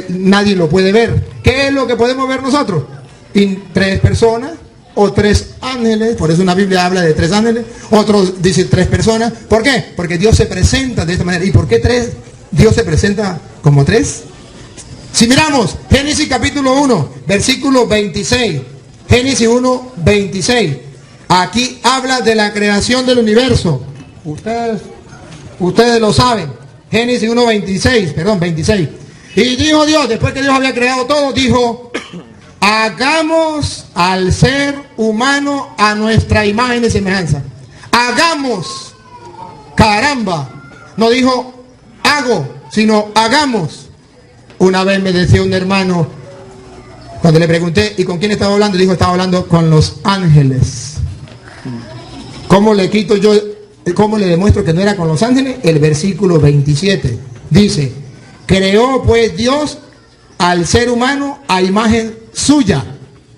S1: nadie lo puede ver. ¿Qué es lo que podemos ver nosotros? 3 personas o 3 ángeles. Por eso una Biblia habla de 3 ángeles. Otros dicen 3 personas. ¿Por qué? Porque Dios se presenta de esta manera. ¿Y por qué 3? Dios se presenta como 3. Si miramos Génesis capítulo 1, versículo 26. Génesis 1, 26. Aquí habla de la creación del universo. Ustedes lo saben. Génesis 1, 26. Y dijo Dios, después que Dios había creado todo, dijo, hagamos al ser humano a nuestra imagen y semejanza. Hagamos. Caramba. No dijo hago, sino hagamos. Una vez me decía un hermano, cuando le pregunté, ¿y con quién estaba hablando? Dijo, estaba hablando con los ángeles. ¿Cómo le quito yo, cómo le demuestro que no era con los ángeles? El versículo 27 dice, creó pues Dios al ser humano a imagen suya.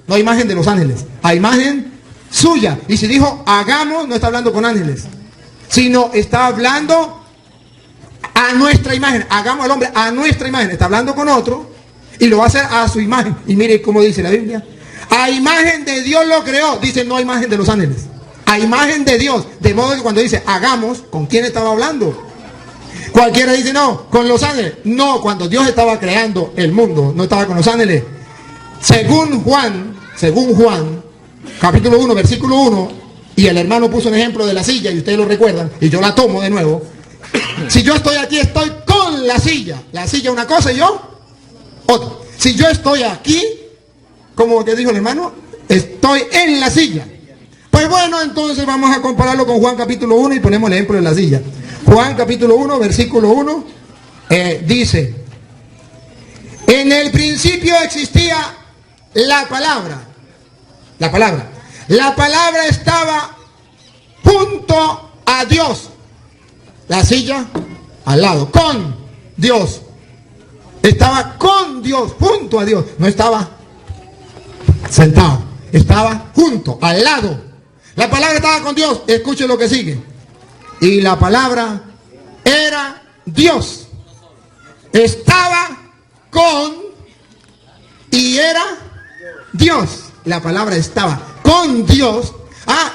S1: No a imagen de los ángeles, a imagen suya. Y si dijo hagamos, no está hablando con ángeles, sino está hablando a nuestra imagen. Hagamos al hombre a nuestra imagen. Está hablando con otro y lo va a hacer a su imagen. Y mire cómo dice la Biblia. A imagen de Dios lo creó. Dice no a imagen de los ángeles, a imagen de Dios. De modo que cuando dice hagamos, ¿con quién estaba hablando? Cualquiera dice no, con los ángeles. No, cuando Dios estaba creando el mundo, no estaba con los ángeles. Según Juan, capítulo 1, versículo 1, y el hermano puso un ejemplo de la silla, y ustedes lo recuerdan, y yo la tomo de nuevo. Si yo estoy aquí, estoy con la silla. La silla una cosa y yo otra. Si yo estoy aquí, como te dijo el hermano, estoy en la silla. Pues bueno, entonces vamos a compararlo con Juan capítulo 1 y ponemos el ejemplo de la silla. Juan capítulo 1, versículo 1, dice, en el principio existía la palabra. La palabra estaba junto a Dios. La silla al lado, con Dios. Estaba con Dios, junto a Dios. No estaba sentado, estaba junto, al lado. La palabra estaba con Dios. Escuche lo que sigue. Y la palabra era Dios. Estaba con y era Dios. La palabra estaba con Dios.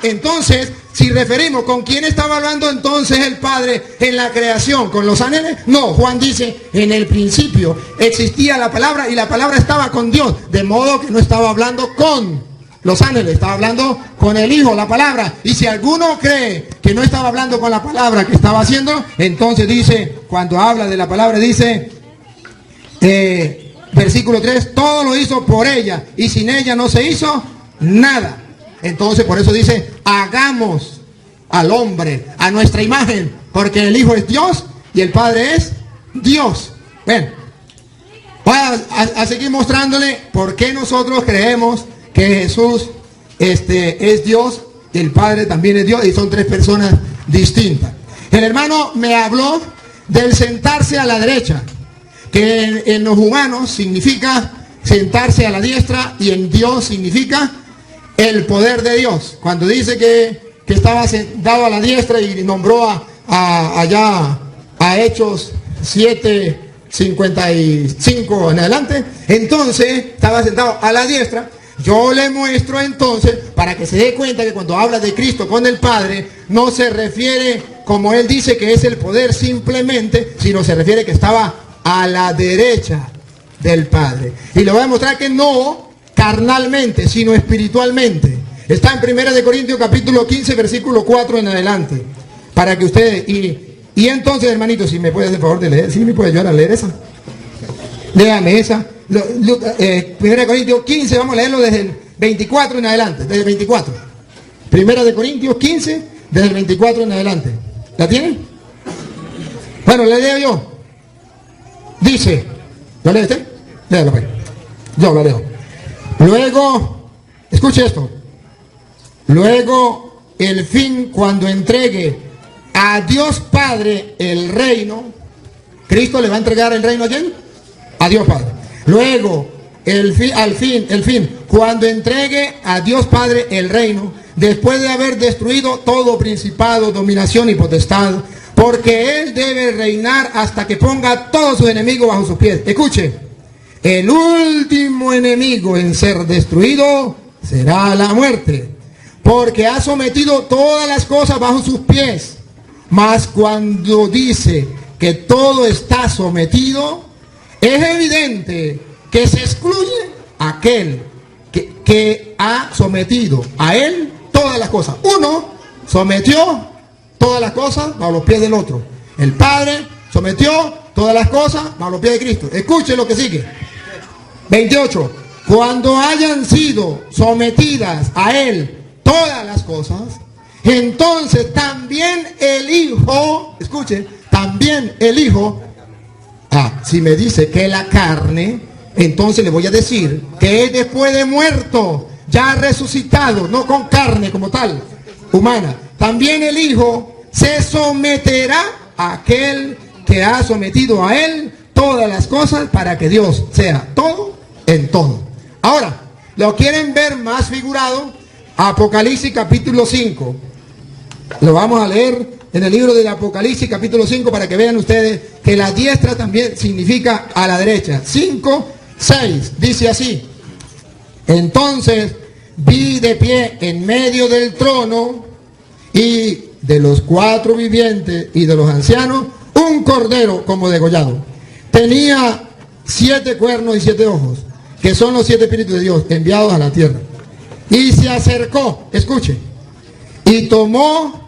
S1: Entonces, si referimos con quién estaba hablando entonces el Padre en la creación, ¿con los ángeles? No, Juan dice, en el principio existía la palabra y la palabra estaba con Dios. De modo que no estaba hablando con los ángeles, estaba hablando con el Hijo, la palabra. Y si alguno cree que no estaba hablando con la palabra que estaba haciendo, entonces dice, cuando habla de la palabra, dice, versículo 3, todo lo hizo por ella y sin ella no se hizo nada. Entonces por eso dice, hagamos al hombre a nuestra imagen, porque el Hijo es Dios y el Padre es Dios. Bueno, voy a seguir mostrándole por qué nosotros creemos que Jesús es Dios, el Padre también es Dios y son 3 personas distintas. El hermano me habló del sentarse a la derecha, que en los humanos significa sentarse a la diestra, y en Dios significa el poder de Dios. Cuando dice que estaba sentado a la diestra y nombró allá a Hechos 7:55 en adelante, entonces estaba sentado a la diestra. Yo le muestro entonces, para que se dé cuenta que cuando habla de Cristo con el Padre, no se refiere, como él dice, que es el poder simplemente, sino se refiere que estaba a la derecha del Padre. Y le voy a mostrar que no carnalmente, sino espiritualmente. Está en 1 Corintios capítulo 15, versículo 4 en adelante. Para que ustedes, y entonces, hermanito, si me puede hacer el favor de leer, si me puede ayudar a leer esa. Léame esa. 1 Corintios 15, vamos a leerlo desde el 24 en adelante, desde el 24. 1 Corintios 15, desde el 24 en adelante. ¿La tienen? Bueno, le leo yo. Dice, ¿lo lee usted? Léalo, pues. Yo lo leo. Luego, escuche esto. Luego, el fin, cuando entregue a Dios Padre el reino. ¿Cristo le va a entregar el reino a quién? A Dios Padre. Luego, el fin, cuando entregue a Dios Padre el reino, después de haber destruido todo principado, dominación y potestad, porque Él debe reinar hasta que ponga a todos sus enemigos bajo sus pies. Escuche, el último enemigo en ser destruido será la muerte, porque ha sometido todas las cosas bajo sus pies. Mas cuando dice que todo está sometido, es evidente que se excluye aquel que ha sometido a él todas las cosas. Uno sometió todas las cosas bajo los pies del otro. El Padre sometió todas las cosas bajo los pies de Cristo. Escuche lo que sigue. 28. Cuando hayan sido sometidas a él todas las cosas, entonces también el Hijo, escuche, también el Hijo. Si me dice que la carne, entonces le voy a decir que él, después de muerto, ya resucitado, no con carne como tal, humana, también el Hijo se someterá a aquel que ha sometido a él todas las cosas, para que Dios sea todo en todo. Ahora, ¿lo quieren ver más figurado? Apocalipsis capítulo 5. Lo vamos a leer en el libro del Apocalipsis capítulo 5, para que vean ustedes que la diestra también significa a la derecha. 5:6 dice así: entonces vi de pie en medio del trono y de los 4 vivientes y de los ancianos un cordero como degollado. Tenía 7 cuernos y 7 ojos, que son los 7 espíritus de Dios enviados a la tierra. Y se acercó, escuche, y tomó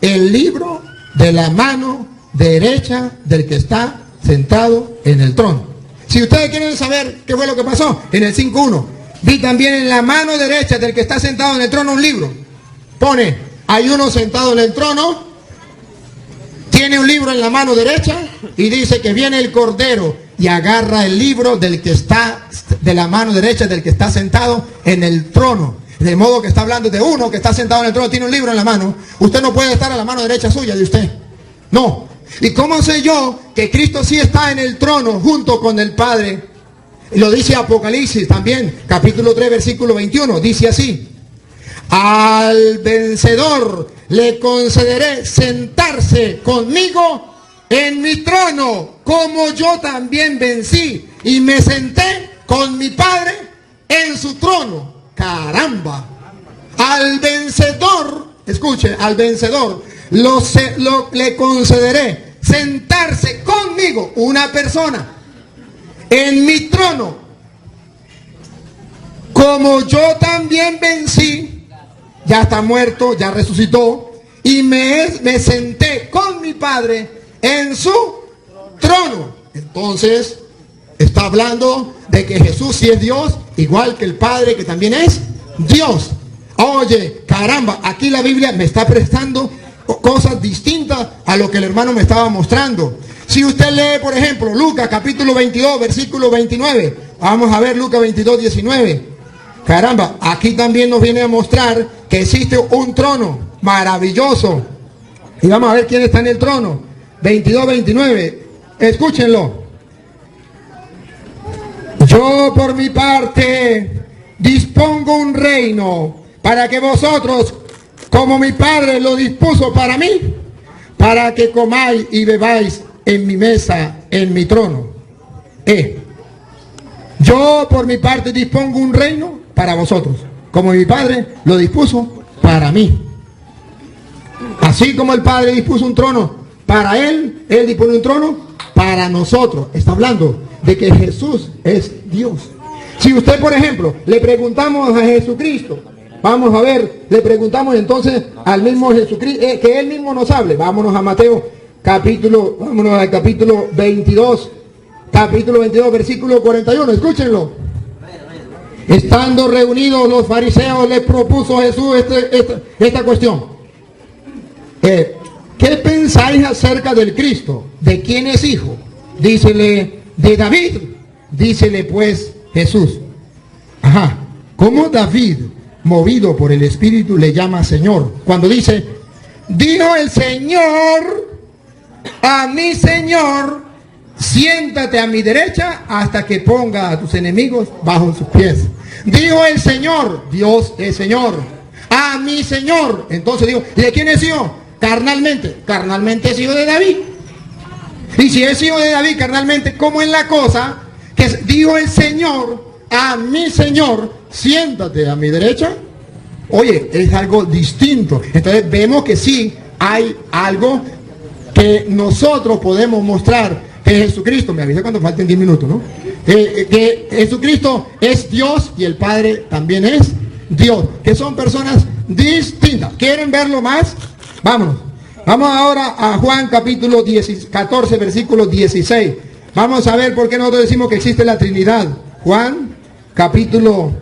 S1: el libro de la mano derecha del que está sentado en el trono. Si ustedes quieren saber qué fue lo que pasó, en el 5:1, vi también en la mano derecha del que está sentado en el trono un libro. Pone, hay uno sentado en el trono, tiene un libro en la mano derecha, y dice que viene el cordero y agarra el libro del que está, de la mano derecha del que está sentado en el trono. De modo que está hablando de uno que está sentado en el trono, tiene un libro en la mano. Usted no puede estar a la mano derecha suya de usted. No. ¿Y cómo sé yo que Cristo sí está en el trono junto con el Padre? Lo dice Apocalipsis también, capítulo 3, versículo 21. Dice así: al vencedor le concederé sentarse conmigo en mi trono, como yo también vencí y me senté con mi Padre en su trono. Caramba. Al vencedor, escuche, al vencedor le concederé sentarse conmigo, una persona, en mi trono, como yo también vencí. Ya está muerto, ya resucitó, y me senté con mi Padre en su trono. Entonces está hablando de que Jesús sí es Dios, igual que el Padre, que también es Dios. Oye, caramba, aquí la Biblia me está prestando cosas distintas a lo que el hermano me estaba mostrando. Si usted lee, por ejemplo, Lucas capítulo 22, versículo 29. Vamos a ver Lucas 22, 19. Caramba, aquí también nos viene a mostrar que existe un trono maravilloso. Y vamos a ver quién está en el trono. 22, 29. Escúchenlo. Yo por mi parte dispongo un reino para que vosotros, como mi Padre lo dispuso para mí, para que comáis y bebáis en mi mesa, en mi trono. Yo por mi parte dispongo un reino para vosotros, como mi Padre lo dispuso para mí. Así como el Padre dispuso un trono para Él, Él dispone un trono para nosotros. Está hablando de que Jesús es Dios. Si usted, por ejemplo, le preguntamos a Jesucristo, vamos a ver, le preguntamos entonces al mismo Jesucristo, que Él mismo nos hable. Vámonos a Mateo, vámonos al capítulo 22, versículo 41, escúchenlo. Estando reunidos los fariseos, le propuso Jesús esta cuestión. ¿Qué pensáis acerca del Cristo? ¿De quién es hijo? Dícele, de David. Dícele pues Jesús. ¿Cómo David, movido por el Espíritu, le llama Señor? Cuando dice, dijo el Señor a mi Señor, siéntate a mi derecha hasta que ponga a tus enemigos bajo sus pies. Dijo el Señor, Dios es Señor, a mi Señor. Entonces digo, ¿y de quién es hijo? Carnalmente. Carnalmente es hijo de David. Y si es hijo de David carnalmente, ¿cómo es la cosa? Que dijo el Señor a mi Señor, siéntate a mi derecha. Oye, es algo distinto. Entonces vemos que sí hay algo que nosotros podemos mostrar, que Jesucristo, me avisa cuando falten 10 minutos, ¿no? Que Jesucristo es Dios y el Padre también es Dios, que son personas distintas. ¿Quieren verlo más? Vámonos. Vamos ahora a Juan capítulo 14, versículo 16. Vamos a ver por qué nosotros decimos que existe la Trinidad. Juan capítulo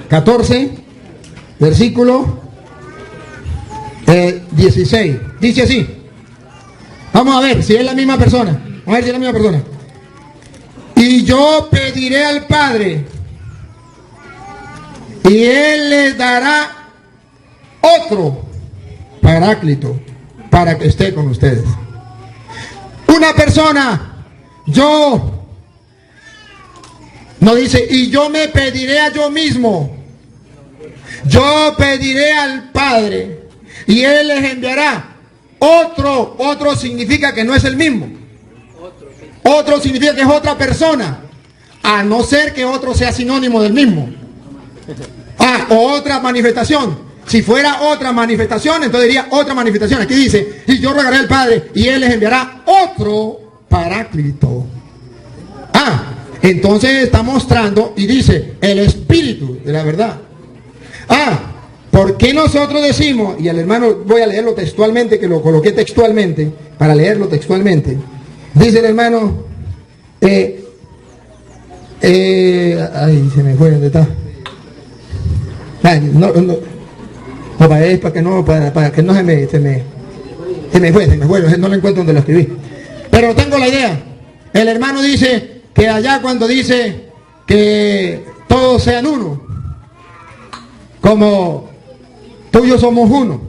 S1: 14, versículo 16. Dice así. Vamos a ver si es la misma persona. Vamos a ver si es la misma persona. Y yo pediré al Padre, y Él les dará otro Paráclito para que esté con ustedes. Una persona, yo, no dice, y yo me pediré a yo mismo. Yo pediré al Padre, y Él les enviará otro. Otro significa que no es el mismo. Otro significa que es otra persona, a no ser que otro sea sinónimo del mismo. O otra manifestación. Si fuera otra manifestación, entonces diría otra manifestación. Aquí dice, y yo rogaré al Padre, y Él les enviará otro Paráclito. Entonces está mostrando, y dice, el Espíritu de la verdad. ¿Por qué nosotros decimos, y al hermano voy a leerlo textualmente, que lo coloqué textualmente, para leerlo textualmente? Dice el hermano, ay, se me fue, ¿dónde está? Para que no se me fue, no lo encuentro donde lo escribí. Pero tengo la idea. El hermano dice que allá cuando dice que todos sean uno, como tú y yo somos uno.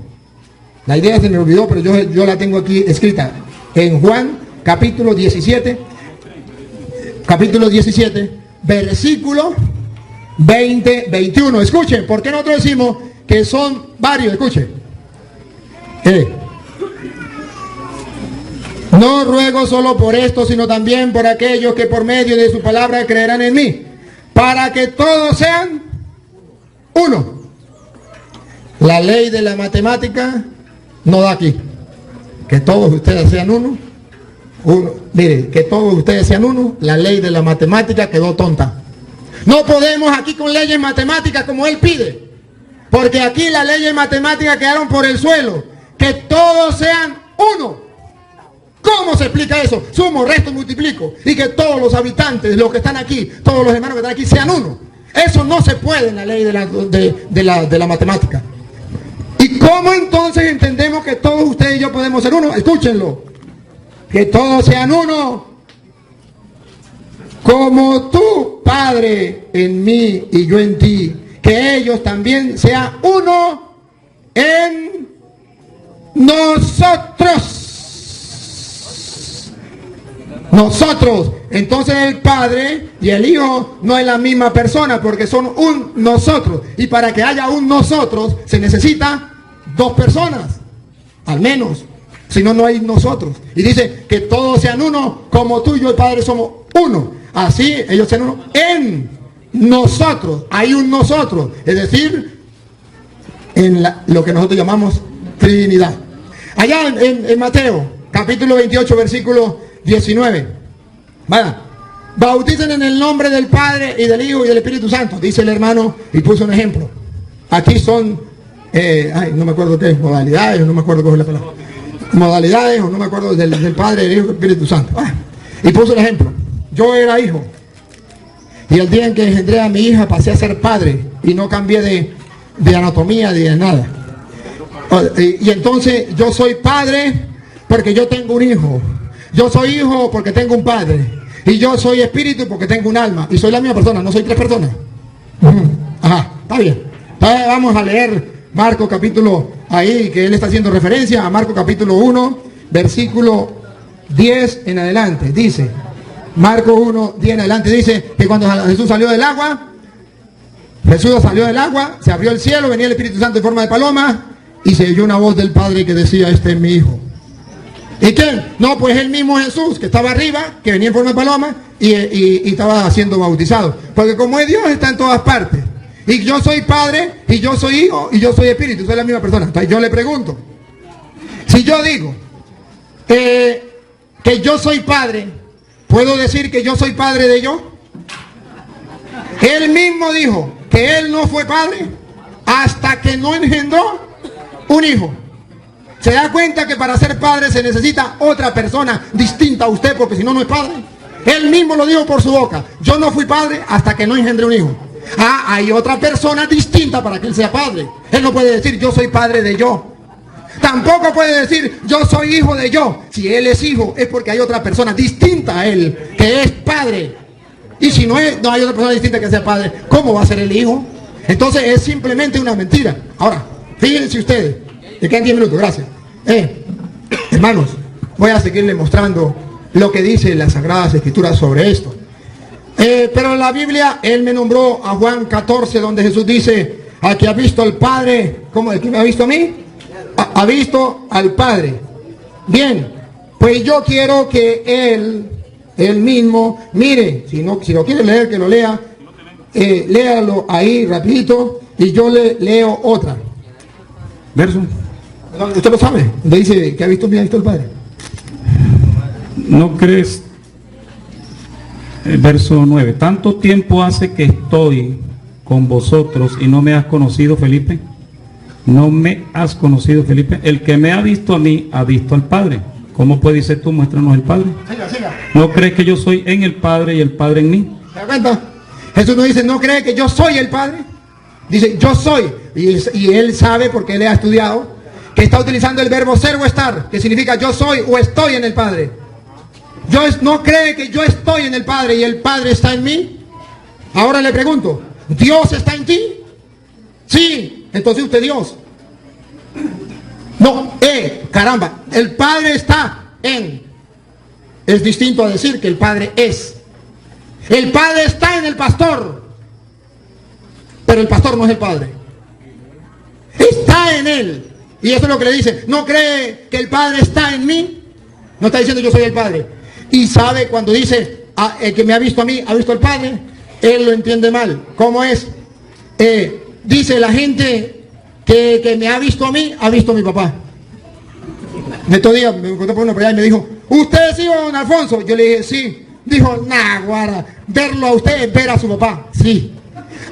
S1: La idea se me olvidó, pero yo la tengo aquí escrita en Juan capítulo 17, versículo 20, 21. Escuchen, ¿por qué nosotros decimos que son varios? Escuchen. No ruego solo por esto, sino también por aquellos que por medio de su palabra creerán en mí, para que todos sean uno. La ley de la matemática no da aquí. Que todos ustedes sean uno. Mire, que todos ustedes sean uno. La ley de la matemática quedó tonta. No podemos aquí con leyes matemáticas como él pide, porque aquí las leyes matemáticas quedaron por el suelo. Que todos sean uno. ¿Cómo se explica eso? Sumo, resto, multiplico, y que todos los habitantes, los que están aquí, todos los hermanos que están aquí, sean uno. Eso no se puede en la ley de la matemática. ¿Y cómo entonces entendemos que todos ustedes y yo podemos ser uno? Escúchenlo. Que todos sean uno, como tú, Padre, en mí y yo en ti, que ellos también sean uno en nosotros. Nosotros. Entonces el Padre y el Hijo no es la misma persona, porque son un nosotros. Y para que haya un nosotros se necesita dos personas, al menos. Si no, no hay nosotros. Y dice que todos sean uno, como tú y yo, el Padre, somos uno. Así ellos sean uno en nosotros. Hay un nosotros. Es decir, en lo que nosotros llamamos Trinidad. Allá en Mateo, capítulo 28, versículo 19. Vaya. Bauticen en el nombre del Padre y del Hijo y del Espíritu Santo, dice el hermano, y puso un ejemplo. Aquí son, no me acuerdo qué es, modalidades, no me acuerdo cuál es la palabra. Modalidades, o no me acuerdo del Padre, del Hijo y del Espíritu Santo. Y puso el ejemplo. Yo era hijo, y el día en que engendré a mi hija pasé a ser padre, y no cambié de anatomía ni de nada. Y entonces yo soy padre porque yo tengo un hijo. Yo soy hijo porque tengo un padre. Y yo soy espíritu porque tengo un alma. Y soy la misma persona, no soy tres personas. Ajá, está bien. Entonces vamos a leer Marcos capítulo, ahí que él está haciendo referencia a Marcos capítulo 1, versículo 10 en adelante. Dice, Marcos 1, 10 en adelante, dice que cuando Jesús salió del agua, se abrió el cielo, venía el Espíritu Santo en forma de paloma, y se oyó una voz del Padre que decía, este es mi Hijo. ¿Y quién? No, pues el mismo Jesús que estaba arriba, que venía en forma de paloma y estaba siendo bautizado. Porque como es Dios, está en todas partes. Y yo soy Padre, y yo soy Hijo, y yo soy Espíritu, soy la misma persona. Entonces yo le pregunto, si yo digo que yo soy Padre, ¿puedo decir que yo soy Padre de yo? Él mismo dijo que Él no fue Padre hasta que no engendró un Hijo. ¿Se da cuenta que para ser padre se necesita otra persona distinta a usted? Porque si no, no es padre. Él mismo lo dijo por su boca. Yo no fui padre hasta que no engendré un hijo. Hay otra persona distinta para que él sea padre. Él no puede decir yo soy padre de yo. Tampoco puede decir yo soy hijo de yo. Si él es hijo es porque hay otra persona distinta a él que es padre. Y si no hay otra persona distinta que sea padre, ¿cómo va a ser el hijo? Entonces es simplemente una mentira. Ahora, fíjense ustedes. Me quedan 10 minutos, gracias. Hermanos, voy a seguirle mostrando lo que dice las Sagradas Escrituras sobre esto. Pero en la Biblia, Él me nombró a Juan 14, donde Jesús dice, al que ha visto al Padre, ¿cómo? ¿El que me ha visto a mí? Ha visto al Padre. Bien, pues yo quiero que Él mismo, mire, si lo quiere leer, que lo lea, léalo ahí rapidito, y yo le leo otra.
S2: Verso.
S1: Usted lo sabe, donde dice que ha visto el Padre.
S2: ¿No crees? Verso 9. ¿Tanto tiempo hace que estoy con vosotros y no me has conocido, Felipe? ¿No me has conocido, Felipe? El que me ha visto a mí, ha visto al Padre. ¿Cómo puede decir tú, muéstranos el Padre?
S1: Siga.
S2: ¿No crees que yo soy en el Padre y el Padre en mí?
S1: ¿Se da cuenta? Jesús no dice, ¿no cree que yo soy el Padre? Dice, yo soy. Y él sabe, porque él ha estudiado, que está utilizando el verbo ser o estar, que significa yo soy o estoy en el Padre. ¿No cree que yo estoy en el Padre y el Padre está en mí? Ahora le pregunto, ¿Dios está en ti? Sí, entonces usted Dios. No, caramba, el Padre está en. Es distinto a decir que el Padre es. El Padre está en el pastor, pero el pastor no es el Padre. Está en él. Y eso es lo que le dice. ¿No cree que el Padre está en mí? No está diciendo yo soy el Padre. Y sabe cuando dice el que me ha visto a mí, ha visto al Padre, él lo entiende mal. ¿Cómo es? Dice la gente que me ha visto a mí, ha visto a mi papá. Estos días me encontré por una por allá y me dijo, ¿usted es hijo de don Alfonso? Yo le dije, sí. Dijo, nah, guarda, verlo a usted es ver a su papá. Sí.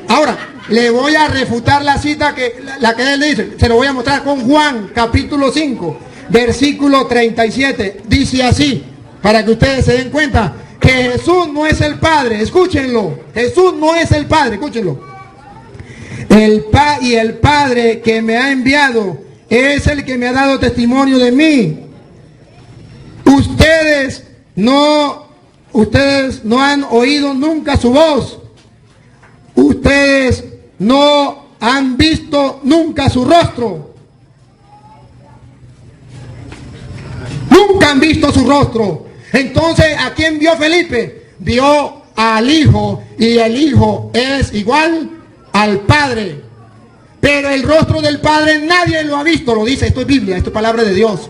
S1: Ahora, le voy a refutar la cita que él dice. Se lo voy a mostrar con Juan, capítulo 5, versículo 37. Dice así, para que ustedes se den cuenta que Jesús no es el Padre. Escúchenlo. Jesús no es el Padre. Escúchenlo. El Padre que me ha enviado es el que me ha dado testimonio de mí. Ustedes no han oído nunca su voz. Ustedes no han visto nunca su rostro. Nunca han visto su rostro. Entonces, ¿a quién vio Felipe? Vio al Hijo, y el Hijo es igual al Padre. Pero el rostro del Padre nadie lo ha visto, lo dice, esto es Biblia, esto es palabra de Dios.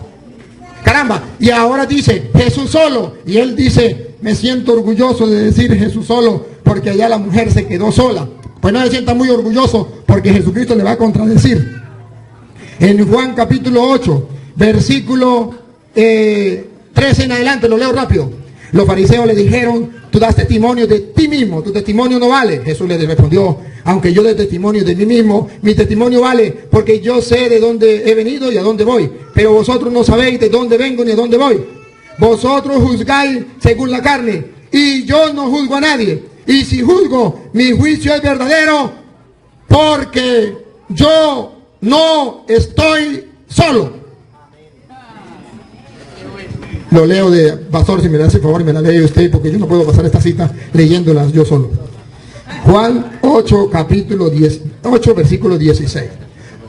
S1: Caramba, y ahora dice Jesús solo, y él dice, me siento orgulloso de decir Jesús solo, porque allá la mujer se quedó sola. Pues no se sienta muy orgulloso, porque Jesucristo le va a contradecir. En Juan capítulo 8, versículo 13 en adelante, lo leo rápido. Los fariseos le dijeron, tú das testimonio de ti mismo, tu testimonio no vale. Jesús les respondió, aunque yo dé testimonio de mí mismo, mi testimonio vale, porque yo sé de dónde he venido y a dónde voy. Pero vosotros no sabéis de dónde vengo ni a dónde voy. Vosotros juzgáis según la carne, y yo no juzgo a nadie. Y si juzgo, mi juicio es verdadero, porque yo no estoy solo. Lo leo de pastor, si me hace favor y me la lee usted, porque yo no puedo pasar esta cita leyéndolas yo solo. Juan 8, capítulo 8, versículo 16.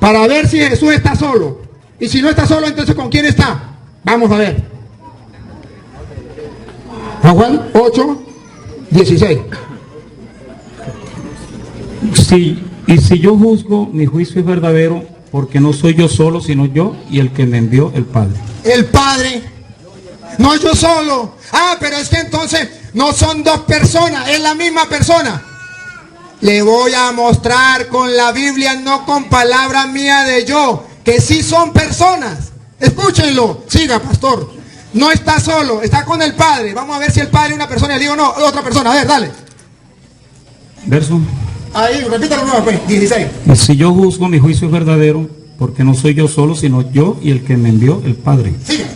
S1: Para ver si Jesús está solo. Y si no está solo, entonces ¿con quién está? Vamos a ver. Juan 8, 16.
S2: Sí, y si yo juzgo, mi juicio es verdadero, porque no soy yo solo, sino yo y el que me envió, el Padre.
S1: El Padre. No yo solo. Ah, pero es que entonces no son dos personas, es la misma persona. Le voy a mostrar con la Biblia, no con palabra mía de yo, que sí son personas. Escúchenlo, siga, pastor. No está solo, está con el Padre. Vamos a ver si el Padre es una persona y el Hijo no, otra persona. A ver, dale.
S2: Verso.
S1: Ahí, repítalo nuevo, pues, 16.
S2: Y si yo juzgo, mi juicio es verdadero, porque no soy yo solo, sino yo y el que me envió, el Padre.
S1: Siga.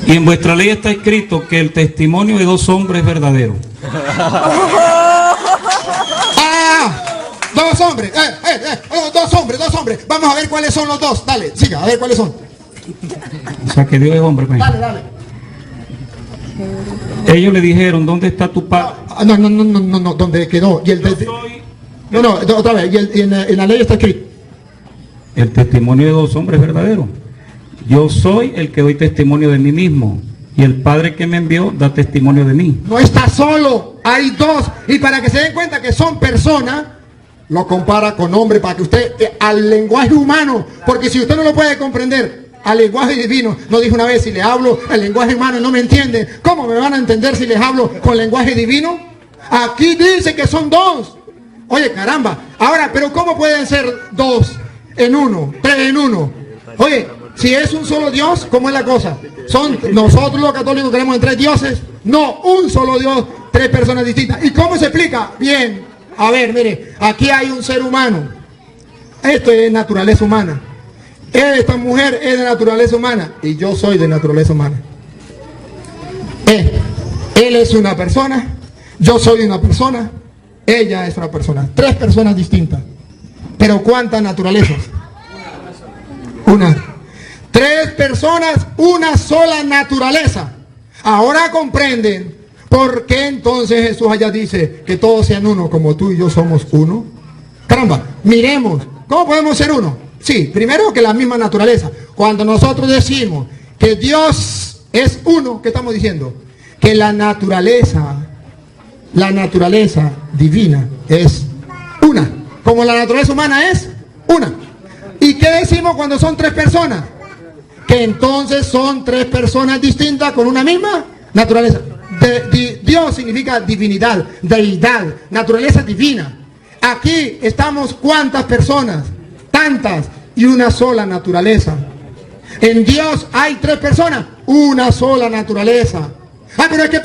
S2: Y en vuestra ley está escrito que el testimonio de dos hombres es verdadero.
S1: Dos hombres, dos hombres. Vamos a ver cuáles son los dos. Dale, siga, a ver cuáles son.
S2: O sea que Dios es hombre, pues.
S1: Dale.
S2: Ellos le dijeron, ¿dónde está tu padre?
S1: No, ¿dónde quedó? Y el no, otra vez, y en la ley está escrito.
S2: El testimonio de dos hombres es verdadero. Yo soy el que doy testimonio de mí mismo, y el Padre que me envió da testimonio de mí.
S1: No está solo, hay dos. Y para que se den cuenta que son personas, lo compara con hombre, para que usted, al lenguaje humano, porque si usted no lo puede comprender, al lenguaje divino, no dijo una vez, si le hablo al lenguaje humano y no me entienden, ¿cómo me van a entender si les hablo con lenguaje divino? Aquí dice que son dos. Oye, caramba. Ahora, pero ¿cómo pueden ser dos en uno, tres en uno? Oye, si es un solo Dios, ¿cómo es la cosa? ¿Son nosotros los católicos creemos en tres dioses? No, un solo Dios, tres personas distintas. ¿Y cómo se explica? Bien, a ver, mire, aquí hay un ser humano. Esto es naturaleza humana. Esta mujer es de naturaleza humana y yo soy de naturaleza humana. Él es una persona, yo soy una persona, ella es una persona. Tres personas distintas. Pero ¿cuántas naturalezas? Una. Tres personas, una sola naturaleza. Ahora comprenden por qué entonces Jesús allá dice que todos sean uno, como tú y yo somos uno. Caramba, miremos, ¿cómo podemos ser uno? Sí, primero que la misma naturaleza. Cuando nosotros decimos que Dios es uno, ¿qué estamos diciendo? Que la naturaleza divina es una, como la naturaleza humana es una. ¿Y qué decimos cuando son tres personas? Que entonces son tres personas distintas con una misma naturaleza. Dios significa divinidad, deidad, naturaleza divina. Aquí estamos ¿cuántas personas? Tantas, y una sola naturaleza. En Dios hay tres personas, una sola naturaleza. Ah, pero es que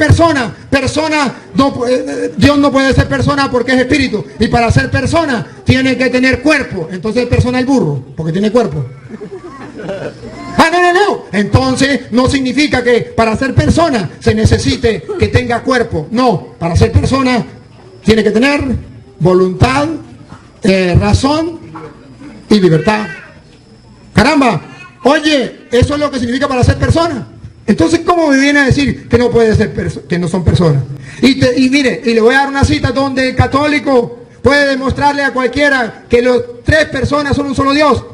S1: Dios no puede ser persona porque es espíritu. Y para ser persona tiene que tener cuerpo. Entonces persona el burro, porque tiene cuerpo. Ah, no. Entonces no significa que para ser persona se necesite que tenga cuerpo. No, para ser persona tiene que tener voluntad, razón y libertad. Caramba, oye, eso es lo que significa para ser persona. Entonces, ¿cómo me viene a decir que no puede ser que no son personas? Y mire, y le voy a dar una cita donde el católico puede demostrarle a cualquiera que las tres personas son un solo Dios.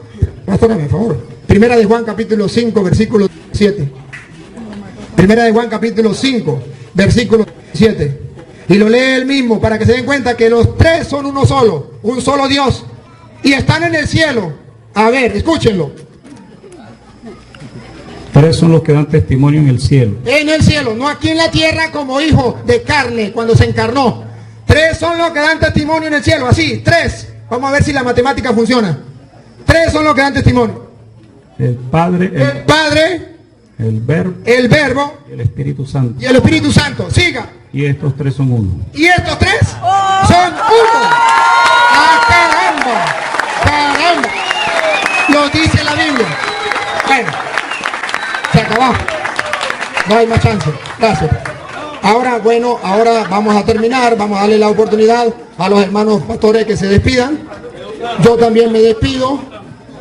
S1: Pastor, por favor. Primera de Juan capítulo 5, versículo 7. Primera de Juan capítulo 5, versículo 7. Y lo lee él mismo para que se den cuenta que los tres son uno solo, un solo Dios. Y están en el cielo. A ver, escúchenlo.
S2: Tres son los que dan testimonio en el cielo.
S1: En el cielo, no aquí en la tierra como hijo de carne cuando se encarnó. Tres son los que dan testimonio en el cielo, así, tres. Vamos a ver si la matemática funciona. Tres son los que dan testimonio.
S2: El Padre,
S1: El Padre,
S2: el Verbo,
S1: el Verbo
S2: y el Espíritu Santo.
S1: y el Espíritu Santo. Siga.
S2: Y estos tres son uno.
S1: Y estos tres son uno. ¡Ah, caramba! ¡Caramba! Lo dice la Biblia. Bueno, se acabó. No hay más chance. Gracias. Ahora, bueno, ahora vamos a terminar. Vamos a darle la oportunidad a los hermanos pastores que se despidan. Yo también me despido.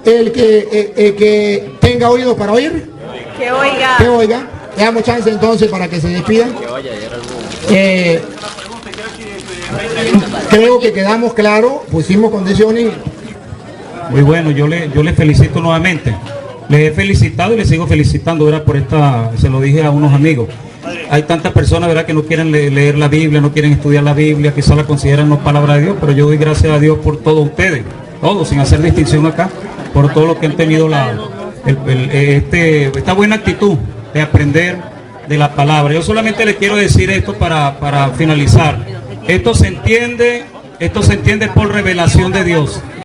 S1: El que tenga oídos para oír,
S3: Que oiga.
S1: que oiga. Le damos chance entonces para que se despidan. Creo que quedamos claros, pusimos condiciones.
S2: Muy bueno, yo le felicito nuevamente. Les he felicitado y les sigo felicitando, ¿verdad? Por esta, se lo dije a unos amigos. Hay tantas personas, ¿verdad?, que no quieren leer la Biblia, no quieren estudiar la Biblia, quizás la consideran no palabra de Dios, pero yo doy gracias a Dios por todos ustedes, todos, sin hacer distinción acá, por todo lo que han tenido esta buena actitud de aprender de la palabra. Yo solamente les quiero decir esto para finalizar. Esto se entiende por revelación de Dios.